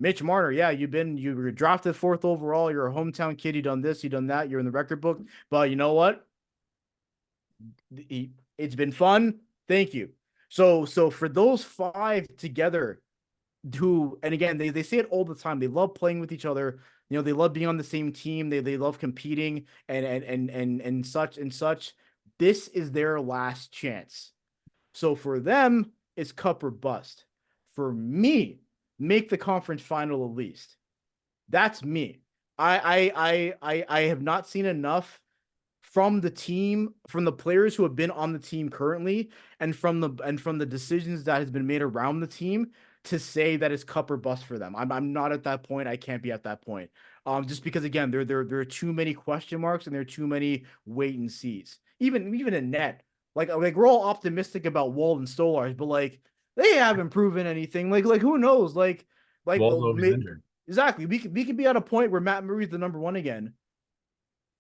Mitch Marner, yeah, you were drafted fourth overall. You're a hometown kid. You done this, you done that. You're in the record book. But you know what? It's been fun. Thank you. So for those five together, who and again they say it all the time. They love playing with each other. They love being on the same team. They love competing and such and such. This is their last chance. So for them, it's cup or bust. For me, make the conference final at least. That's me. I have not seen enough from the team, from the players who have been on the team currently, and from the decisions that has been made around the team to say that it's cup or bust for them. I'm not at that point. I can't be at that point. Just because again, there are too many question marks and there are too many wait and sees. Even in net, like we're all optimistic about Wald and Stolars, but like they haven't proven anything. Like who knows? Waldo's injured. Exactly. We could be at a point where Matt Murray's the number one again.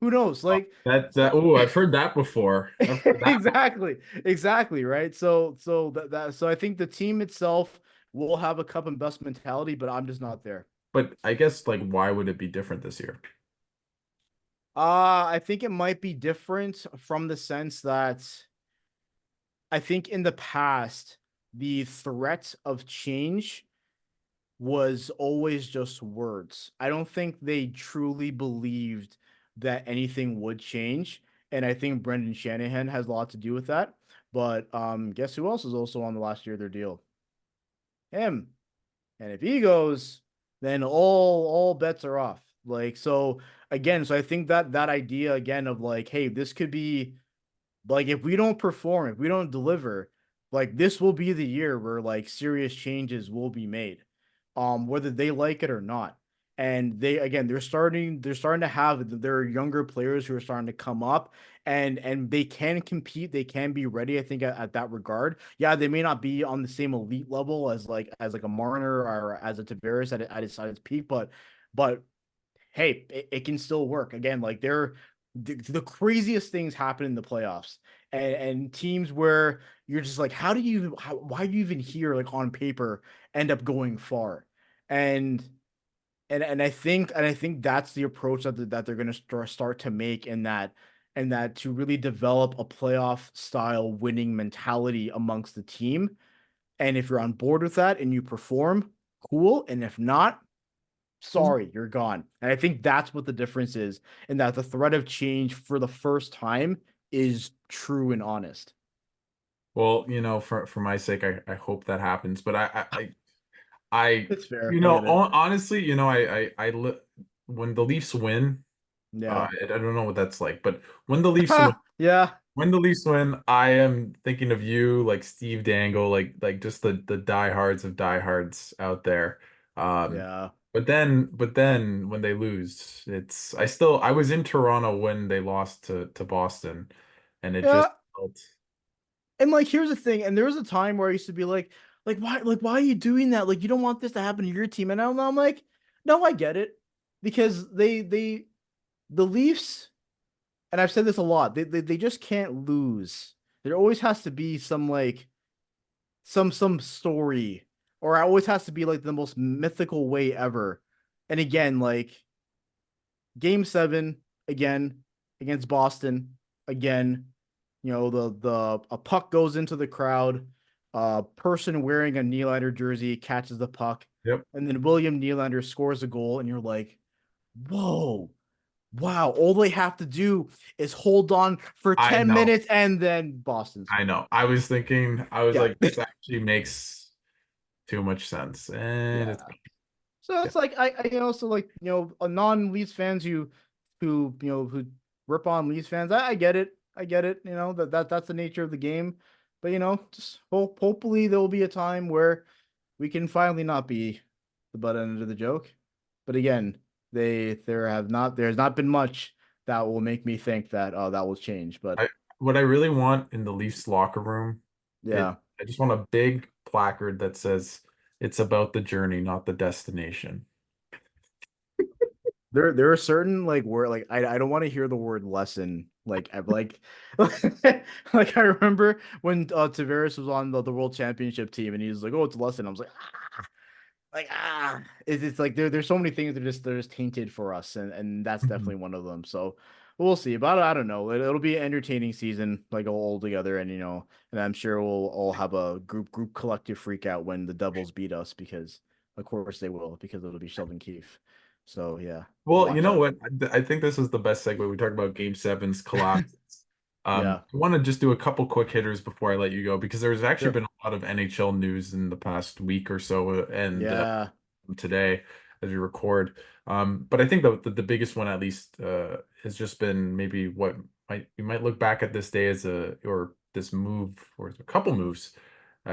Who knows? Oh, that So oh, I've heard that before. I've heard that before. exactly, right? So I think the team itself will have a cup and bust mentality, but I'm just not there. But I guess like why would it be different this year? I think it might be different from the sense that I think in the past the threat of change was always just words. I don't think they truly believed that anything would change. And I think Brendan Shanahan has a lot to do with that. But guess who else is also on the last year of their deal? Him. And if he goes, then all bets are off. So again, so I think that idea again of like, hey, this could be like if we don't perform, if we don't deliver, like this will be the year where like serious changes will be made, whether they like it or not. And they again, they're starting to have their younger players who are starting to come up, and they can compete, they can be ready. I think at that regard, yeah, they may not be on the same elite level as like a Marner or as a Tavares at its peak, but hey, it can still work. Again, like the craziest things happen in the playoffs, and teams where you're just like, why do you even here like on paper end up going far, and and I think that's the approach that they're going to start to make in that, and that to really develop a playoff style winning mentality amongst the team. And if you're on board with that and you perform, cool. And if not, sorry, you're gone. And I think that's what the difference is, and that the threat of change for the first time is true and honest. Well, for my sake, I hope that happens. But I It's fair. I get it. honestly, when the Leafs win, Yeah. I don't know what that's like, but when the Leafs win, Yeah. when the Leafs win, I am thinking of you, like Steve Dangle, like just the diehards of diehards out there. Yeah. But then when they lose, I was in Toronto when they lost to Boston, and it just Yeah. felt And like, here's the thing. And there was a time where I used to be like, why are you doing that? Like, you don't want this to happen to your team. And now I'm like, no, I get it. Because the Leafs, and I've said this a lot, they just can't lose. There always has to be some story, or it always has to be like the most mythical way ever. And again, like game seven again against Boston again, the a puck goes into the crowd, a person wearing a Nylander jersey catches the puck, yep. and then William Nylander scores a goal, and you're like, whoa, wow, all they have to do is hold on for I 10 know. minutes and then Boston I scores. know. I was Yeah. like, this actually makes too much sense. And it's Yeah. So yeah. it's like I also like a non-Leafs fans who rip on Leafs fans. I get it. I get it. That's the nature of the game. But just hopefully there will be a time where we can finally not be the butt end of the joke. But again, there's not been much that will make me think that that will change. But I what I really want in the Leafs locker room is yeah, I just want a big placard that says it's about the journey, not the destination. there are certain like where like I don't want to hear the word lesson like I remember when Tavares was on the World Championship team and he was like, oh, it's a lesson. I was like, it's like there's so many things that they're just tainted for us, and that's Mhm. definitely one of them. So we'll see. But I don't know. It'll be an entertaining season, like all together, and and I'm sure we'll all have a group collective freak out when the Devils beat us because of course they will because it'll be Sheldon Keefe. So yeah, Well, you watch know out. what? I think this is the best segue. We talked about game sevens collapse. Yeah, I want to just do a couple quick hitters before I let you go because there's actually sure. been a lot of NHL news in the past week or so, and Yeah, today as we record. But I think the biggest one, at least, has just been maybe what might you might look back at this day as or this move or a couple moves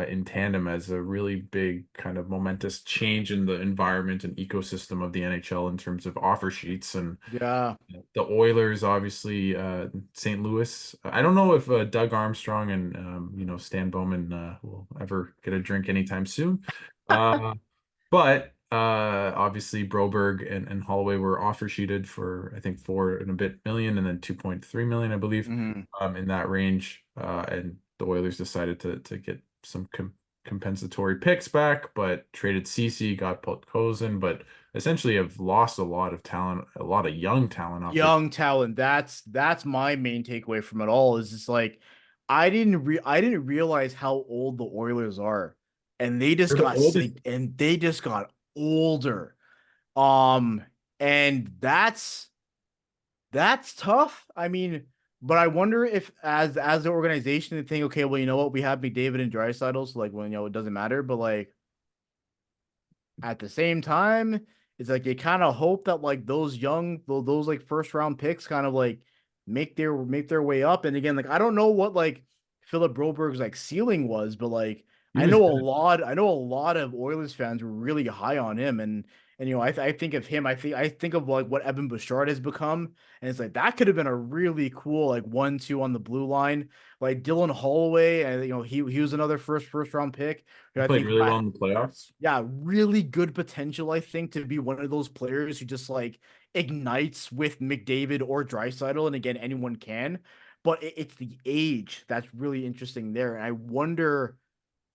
in tandem as a really big kind of momentous change in the environment and ecosystem of the NHL in terms of offer sheets and yeah. the Oilers, obviously, St. Louis. I don't know if Doug Armstrong and Stan Bowman will ever get a drink anytime soon. Uh, but obviously Broberg and Holloway were offer sheeted for I think 4 and a bit million and then 2.3 million, I believe, Hmm. in that range. And the Oilers decided to get some compensatory picks back, but traded Cece, got Podkolzin, but essentially have lost a lot of talent, a lot of young talent off their. Young talent. That's my main takeaway from it all. Is just like I didn't realize how old the Oilers are, and they just They're the got oldest. sick, and they just got older. Um, and that's tough. I mean, but I wonder if as the organization they think, okay, well, you know what, we have McDavid and Draisaitl, so like, well, it doesn't matter. But like at the same time, it's like they kind of hope that like those like first round picks kind of like make their way up. And again, like I don't know what like Philip Broberg's like ceiling was, but like He was good. I know a lot of Oilers fans were really high on him. And I think of him, I think of like what Evan Bouchard has become, and it's like that could have been a really cool like 1-2 on the blue line, like Dylan Holloway, and he was another first round pick who He I played think really well in the playoffs. yeah, really good potential, I think, to be one of those players who just like ignites with McDavid or Draisaitl. And again, anyone can, but it's the age that's really interesting there. And I wonder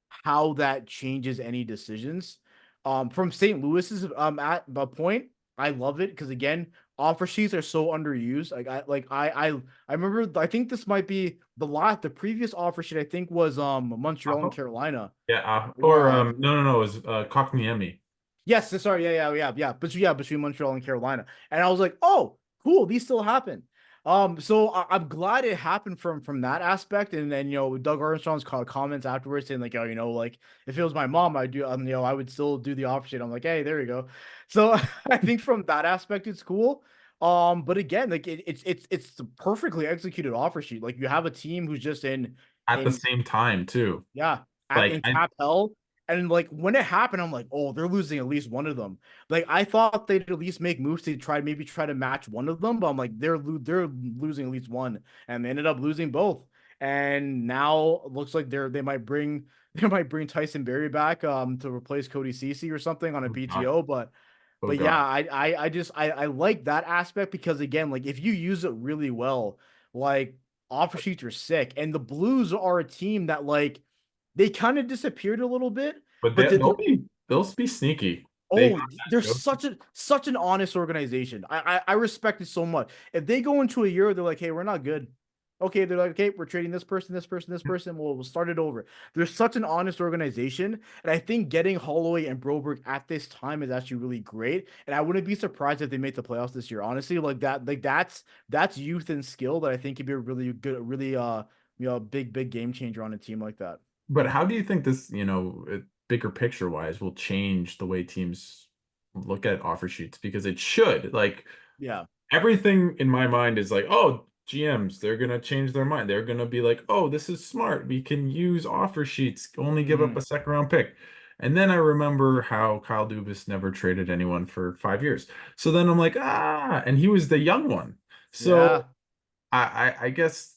how that changes any decisions. From St. Louis's at the point, I love it because again, offer sheets are so underused. I remember I think this might be the previous offer sheet I think was Montreal and Uh-huh. Carolina. Yeah, or Uh, no, it was Kotkaniemi. Yes, sorry, but yeah, between Montreal and Carolina, and I was like, oh, cool, these still happen. So I'm glad it happened from that aspect, and then Doug Armstrong's comments afterwards saying like, oh, like if it was my mom, I'd do, I would still do the opposite. I'm like, hey, there you go. So I think from that aspect, it's cool. But again, like it's the perfectly executed offer sheet. Like you have a team who's just At the in same time too. yeah, Like in I cap hell. And like when it happened, I'm like, oh, they're losing at least one of them. Like I thought they'd at least make moves to maybe try to match one of them, but I'm like, they're losing at least one, and they ended up losing both. And now it looks like they might bring they might bring Tyson Berry back to replace Cody Cece or something on a oh god, PTO. oh But yeah, god. I just I like that aspect because again, like if you use it really well, like offer sheets are sick. And the Blues are a team that like they kind of disappeared a little bit, But but they'll be sneaky. They got oh, they're that go. such an honest organization. I respect it so much. If they go into a year, they're like, hey, we're not good. Okay, they're like, okay, we're trading this person, this person, this person. We'll start it over. They're such an honest organization, and I think getting Holloway and Broberg at this time is actually really great. And I wouldn't be surprised if they make the playoffs this year. Honestly, that's youth and skill that I think could be a really good, really big game changer on a team like that. But how do you think this, bigger picture wise, will change the way teams look at offer sheets? Because it should. Like Yeah. everything in my mind is like, oh, GMs, they're gonna change their mind. They're gonna be like, "Oh, this is smart. We can use offer sheets. Only give up Hmm. a second round pick." And then I remember how Kyle Dubas never traded anyone for 5 years. So then I'm like, and he was the young one. So Yeah. I guess,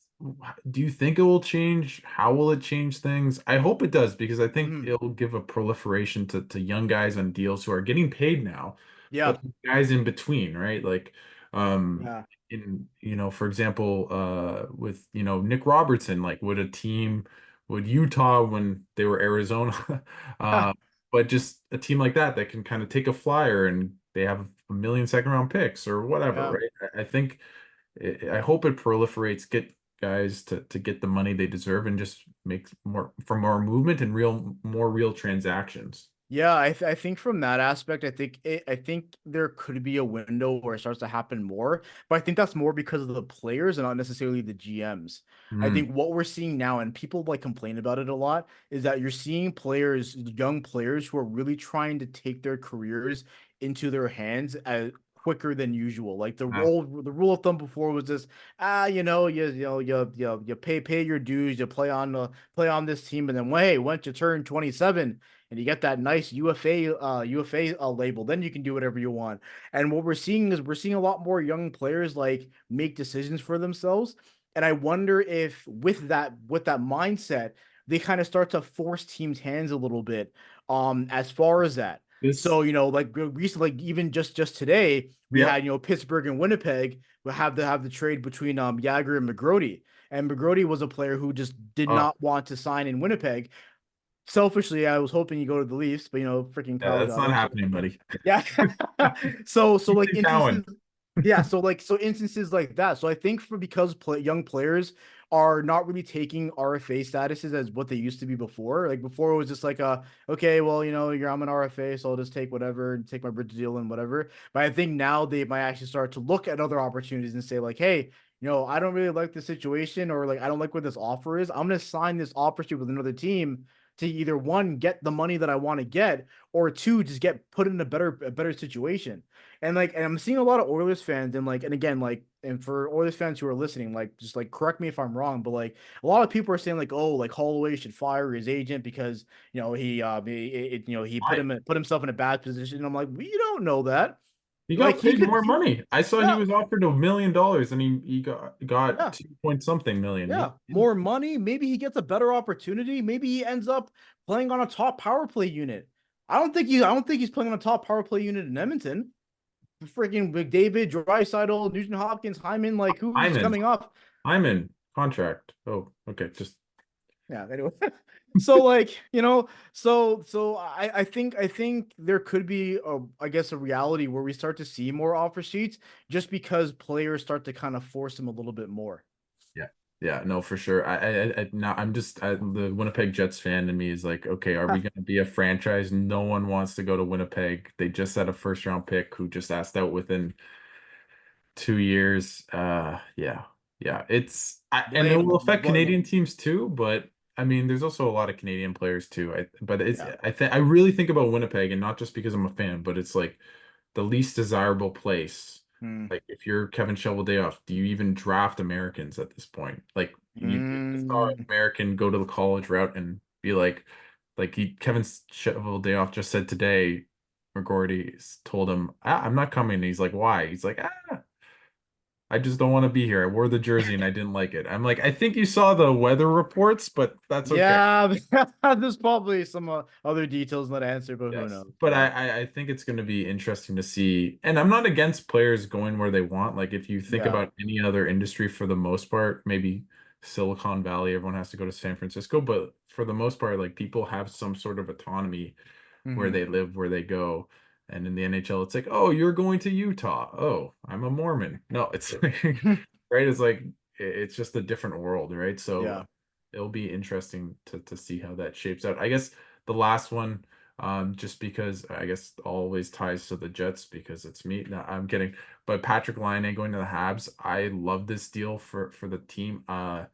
do you think it will change? How will it change things? I hope it does because I think Hmm. it'll give a proliferation to young guys on deals who are getting paid now, but Yeah. guys in between, right? Like, um, Yeah. for example, with, Nick Robertson, like, would Utah when they were Arizona, uh, but just a team like that can kind of take a flyer and they have a million second round picks or whatever, Yeah. right? I think I hope it proliferates, get guys to get the money they deserve and just make more movement and more real transactions. Yeah, I think from that aspect, I think there could be a window where it starts to happen more, but I think that's more because of the players and not necessarily the GMs. I Mm, think what we're seeing now, and people like complain about it a lot, is that you're seeing players, young players, who are really trying to take their careers into their hands quicker than usual. Like uh, the rule of thumb before was just you pay your dues, you play on this team, and then hey, once you turn 27 and you get that nice UFA label, then you can do whatever you want. And what we're seeing is we're seeing a lot more young players like make decisions for themselves. And I wonder if with that mindset, they kind of start to force teams' hands a little bit as far as that. this, So, like recently, like even just today, we yep. had, Pittsburgh and Winnipeg will have the trade between Jagger and McGrody. And McGrody was a player who just did Oh, not want to sign in Winnipeg. Selfishly, I was hoping you go to the Leafs, but freaking yeah, Kyle that's got not him. So happening, buddy. yeah. So Keep like it going. instances, yeah. So instances like that. So I think because young players are not really taking RFA statuses as what they used to be before. Like before, it was just like okay, well, I'm an RFA, so I'll just take whatever and take my bridge deal and whatever. But I think now they might actually start to look at other opportunities and say like, hey, I don't really like the situation, or like I don't like what this offer is. I'm gonna sign this offer sheet with another team to either one, get the money that I want to get, or two, just get put in a better situation. And I'm seeing a lot of Oilers fans, and again, like, and for Oilers fans who are listening, like, just like correct me if I'm wrong, but like a lot of people are saying like, oh, like Holloway should fire his agent because he Why? put himself in a bad position. I'm like, we don't know that. He Like got paid more he money. I saw he yeah, was offered $1 million and he got yeah. 2 point something million. Yeah, more money. Maybe he gets a better opportunity. Maybe he ends up playing on a top power play unit. I don't think he's playing on a top power play unit in Edmonton. Freaking McDavid, Draisaitl, Nugent Hopkins, Hyman, like who's Hyman, coming off? Hyman contract. Oh, okay. Just Yeah, anyway. So like, so I think there could be I guess a reality where we start to see more offer sheets just because players start to kind of force them a little bit more. Yeah. Yeah, no, for sure. Now the Winnipeg Jets fan in me is like, okay, are we going to be a franchise? No one wants to go to Winnipeg. They just had a first round pick who just asked out within 2 years. Yeah, yeah. And it will affect Canadian teams too, but I mean, there's also a lot of Canadian players too. But Yeah. I really think about Winnipeg, and not just because I'm a fan, but it's like the least desirable place. Hmm. Like if you're Kevin Shoveldayoff, do you even draft Americans at this point? Like you just saw an Mm. American go to the college route and be Kevin Shoveldayoff just said today, McGordy told him, I'm not coming. And he's like, why? He's like, I just don't want to be here. I wore the jersey and I didn't like it. I'm like, I think you saw the weather reports, but that's okay. Yeah, there's probably some other details in that answer, but who Yes, knows? but Yeah. I think it's going to be interesting to see. And I'm not against players going where they want. Like if you think Yeah. about any other industry, for the most part, maybe Silicon Valley, everyone has to go to San Francisco, but for the most part, like people have some sort of autonomy where Hmm. they live, where they go. And in the NHL, it's like, oh, you're going to Utah. Oh, I'm a Mormon. No, it's like, right. It's like it's just a different world, right? So Yeah. it'll be interesting to see how that shapes out. I guess the last one, just because I guess always ties to the Jets because it's me. No, I'm kidding. But Patrick Laine going to the Habs, I love this deal for the team. Uh,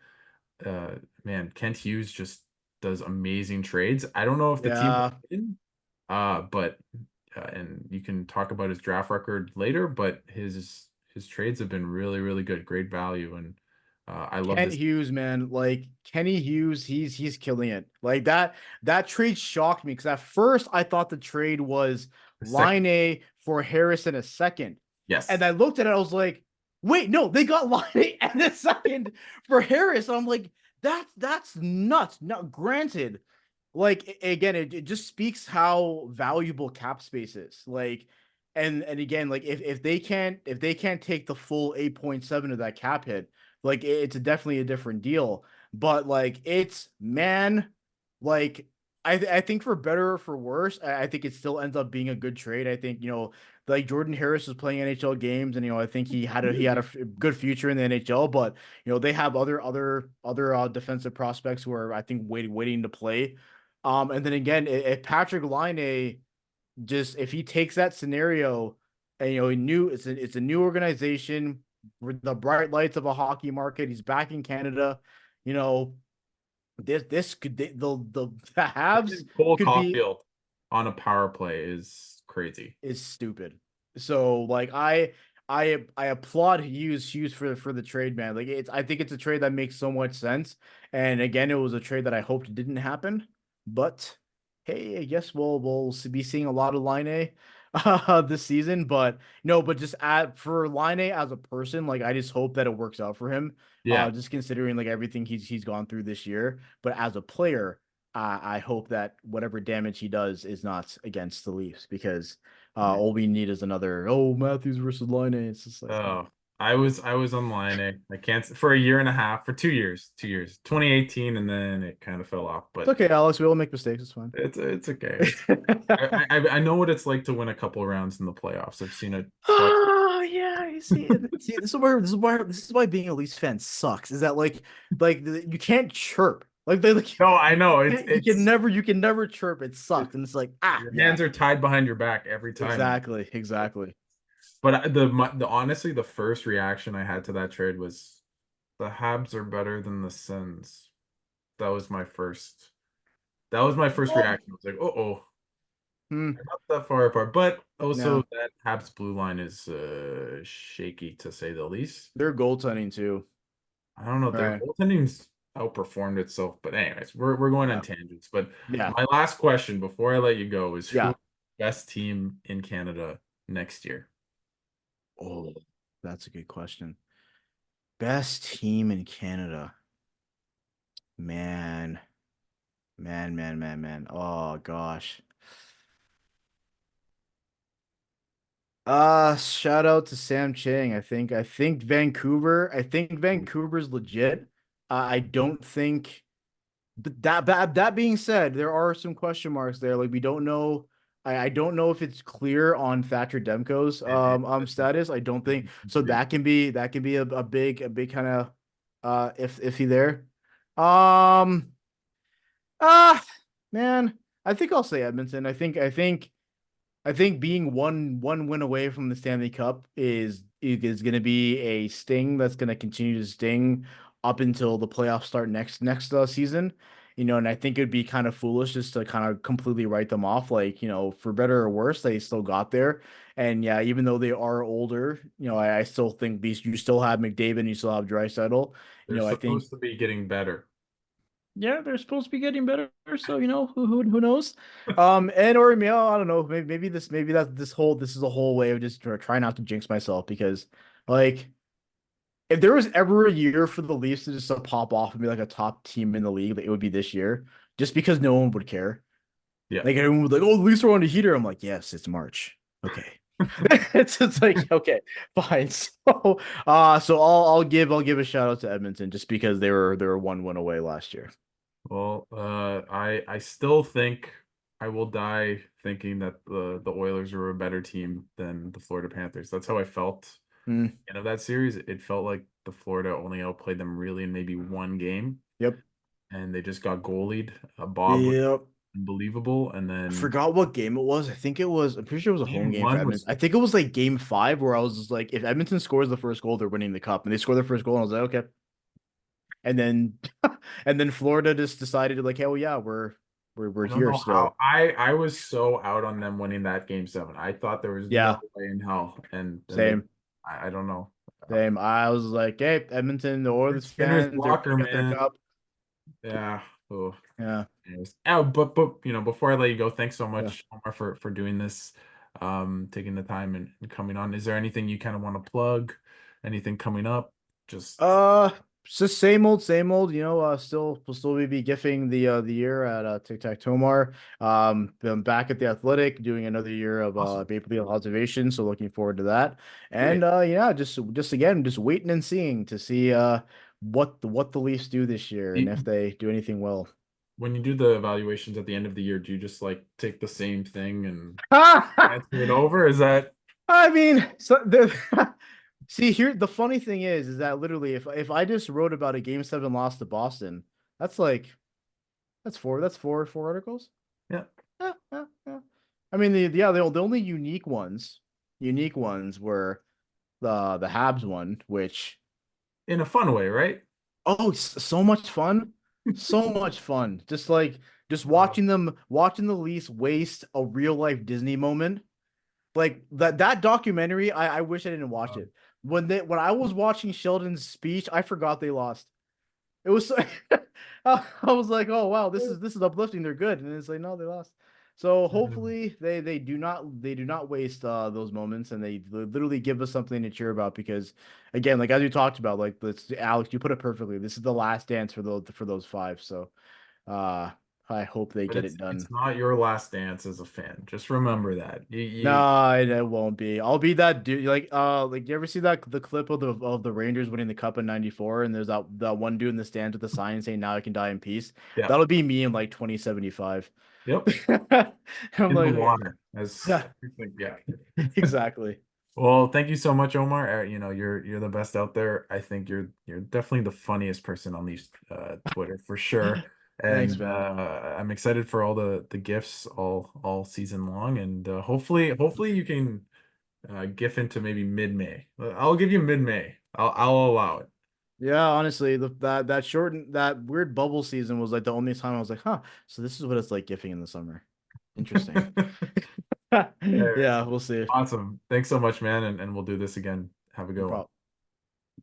man, Kent Hughes just does amazing trades. I don't know if the team will Yeah. win, but and you can talk about his draft record later, but his trades have been really, really good, great value, and I love Kent his Hughes, man, like Kenny Hughes, he's killing it. Like that trade shocked me because at first I thought the trade was second. Laine for Harrison a second, and Yes. I looked at it, I was like, wait, no, they got Laine and a second for Harris. And I'm like, that's nuts. Now, granted, like again, it just speaks how valuable cap space is. Like, and again, like if they can't take the full 8.7 of that cap hit, like it's definitely a different deal. But like it's man, like I think for better or for worse, I think it still ends up being a good trade. I think like Jordan Harris was playing NHL games, and I think he had a good future in the NHL. But they have other defensive prospects who are I think waiting to play. And then again, if Patrick Laine just if he takes that scenario and he knew it's a new organization with the bright lights of a hockey market. He's back in Canada. You know, this could the Habs Cole could be Caulfield on a power play is crazy. is stupid. So like I applaud Hughes for the trade, man. Like I think it's a trade that makes so much sense. And again, it was a trade that I hoped didn't happen. But hey, I guess we'll be seeing a lot of Line this season. But no, but just for Line as a person, like I just hope that it works out for him. Yeah. Just considering like everything he's gone through this year. But as a player, I hope that whatever damage he does is not against the Leafs because all we need is another Matthews versus Line. It's just like Oh, I was on Line A. I can't for a year and a half, for 2 years, 2 years, 2018, and then it kind of fell off. it's But okay, Alex. We all make mistakes. It's fine. it's okay. I know what it's like to win a couple rounds in the playoffs. I've seen it twice. Oh yeah, you see, this is why being a Leafs fan sucks. Is that you can't chirp like they like No, I know you can never chirp. It it, sucks, and it's like your yeah, hands are tied behind your back every time. exactly. But the honestly, the first reaction I had to that trade was the Habs are better than the Sens. That was my first. That was my first Well, reaction. I was like, oh, hmm, not that far apart. But yeah, also that Habs blue line is shaky to say the least. they're goaltending too, I don't know. Their right? goaltending's outperformed itself. But anyways, we're going on Yeah, tangents. But yeah, my last question before I let you go is who yeah. best team in Canada next year? Oh, that's a good question. Best team in Canada. Man, man. Oh gosh. Shout out to Sam Chang. I think Vancouver's legit. I don't think but that being said, there are some question marks there. Like we don't know. I don't know if it's clear on Thatcher Demko's status. I don't think so. That can be a big kind of if iffy there. Um ah man, I think I'll say Edmonton. I think being one win away from the Stanley Cup is going to be a sting that's going to continue to sting up until the playoffs start next season. And I think it'd be kind of foolish just to kind of completely write them off. Like, for better or worse, they still got there. And yeah, even though they are older, I still think these you still have McDavid and you still have Draisaitl. They're I think supposed to be getting better. yeah, they're supposed to be getting better. So who knows? And or I don't know. Maybe this is a whole way of just trying not to jinx myself because like if there was ever a year for the Leafs to just pop off and be like a top team in the league, like, it would be this year. Just because no one would care. Yeah. Like everyone would like, oh, the Leafs are on a heater. I'm like, yes, it's March. Okay. It's like okay, fine. So I'll give a shout out to Edmonton just because they were 1 win away last year. Well, I still think I will die thinking that the Oilers are a better team than the Florida Panthers. That's how I felt Hmm. end of that series. It felt like the Florida only outplayed them really in maybe one game, Yep. and they just got goalied. Bob was Yep. unbelievable, and I then forgot what game it was. I'm pretty sure it was a home game game for one Edmonton. was I think it was like game 5 where I was just like, if Edmonton scores the first goal, they're winning the cup. And they scored the first goal, and I was like, okay. And then and then Florida just decided like, hey, well, yeah, we're I don't here know how still. I was so out on them winning that game 7. I thought there was no Yeah, way in hell, and they same. I don't know. Same. I was like, hey, Edmonton, the Oilers Skinner's fans, they're blocker, gonna get their man. cup. Yeah. Oh. Yeah. Anyways. Oh, but before I let you go, thanks so Yeah. much, Omar, for doing this, taking the time and coming on. Is there anything you kind of want to plug? Anything coming up? Just Uh, it's just same old, same old. Still we'll still be gifting the year at Tic Tac TOmar. Been back at the Athletic doing another year of awesome. Maple Leaf observation, so looking forward to that. And Great. yeah, just again, just waiting and seeing to see what the Leafs do this year and if they do anything well. When you do the evaluations at the end of the year, do you just like take the same thing and answer it over? Is that I mean, so the see here the funny thing is that literally if I just wrote about a game seven loss to Boston, that's like that's four articles. yeah, Yeah, yeah, yeah. I mean the only unique ones were the Habs one, which in a fun way, right? oh so much fun. So much fun. Just Uh, watching the Leafs waste a real life Disney moment. Like that documentary, I wish I didn't watch uh, it. When I was watching Sheldon's speech, I forgot they lost. It was so, I was like, oh wow, this is uplifting. They're good, and it's like no, they lost. So hopefully they do not waste those moments, and they literally give us something to cheer about. Because again, like as you talked about, like this Alex, you put it perfectly. This is the last dance for those five. So uh, I hope they but get it it's done. not your last dance as a fan. Just remember that. No, it won't be. I'll be that dude. Like you ever see that the clip of the Rangers winning the cup in '94, and there's that one dude in the stands with the sign saying "Now I can die in peace." yeah, That'll be me in like 2075. yep, I'm in the like, water as yeah, yeah. exactly. Well, thank you so much, Omar. You're the best out there. I think you're definitely the funniest person on these Twitter for sure. Thanks, And man. I'm excited for all the gifts all season long. And hopefully you can gif into maybe mid-May. I'll give you mid-May. I'll allow Yeah, honestly, that weird bubble season was like the only time I was like, huh. So this is what it's like gifting in the summer. Interesting. it. Anyways, Yeah, we'll see. awesome. Thanks so much, man. And we'll do this again. Have a No good one. problem.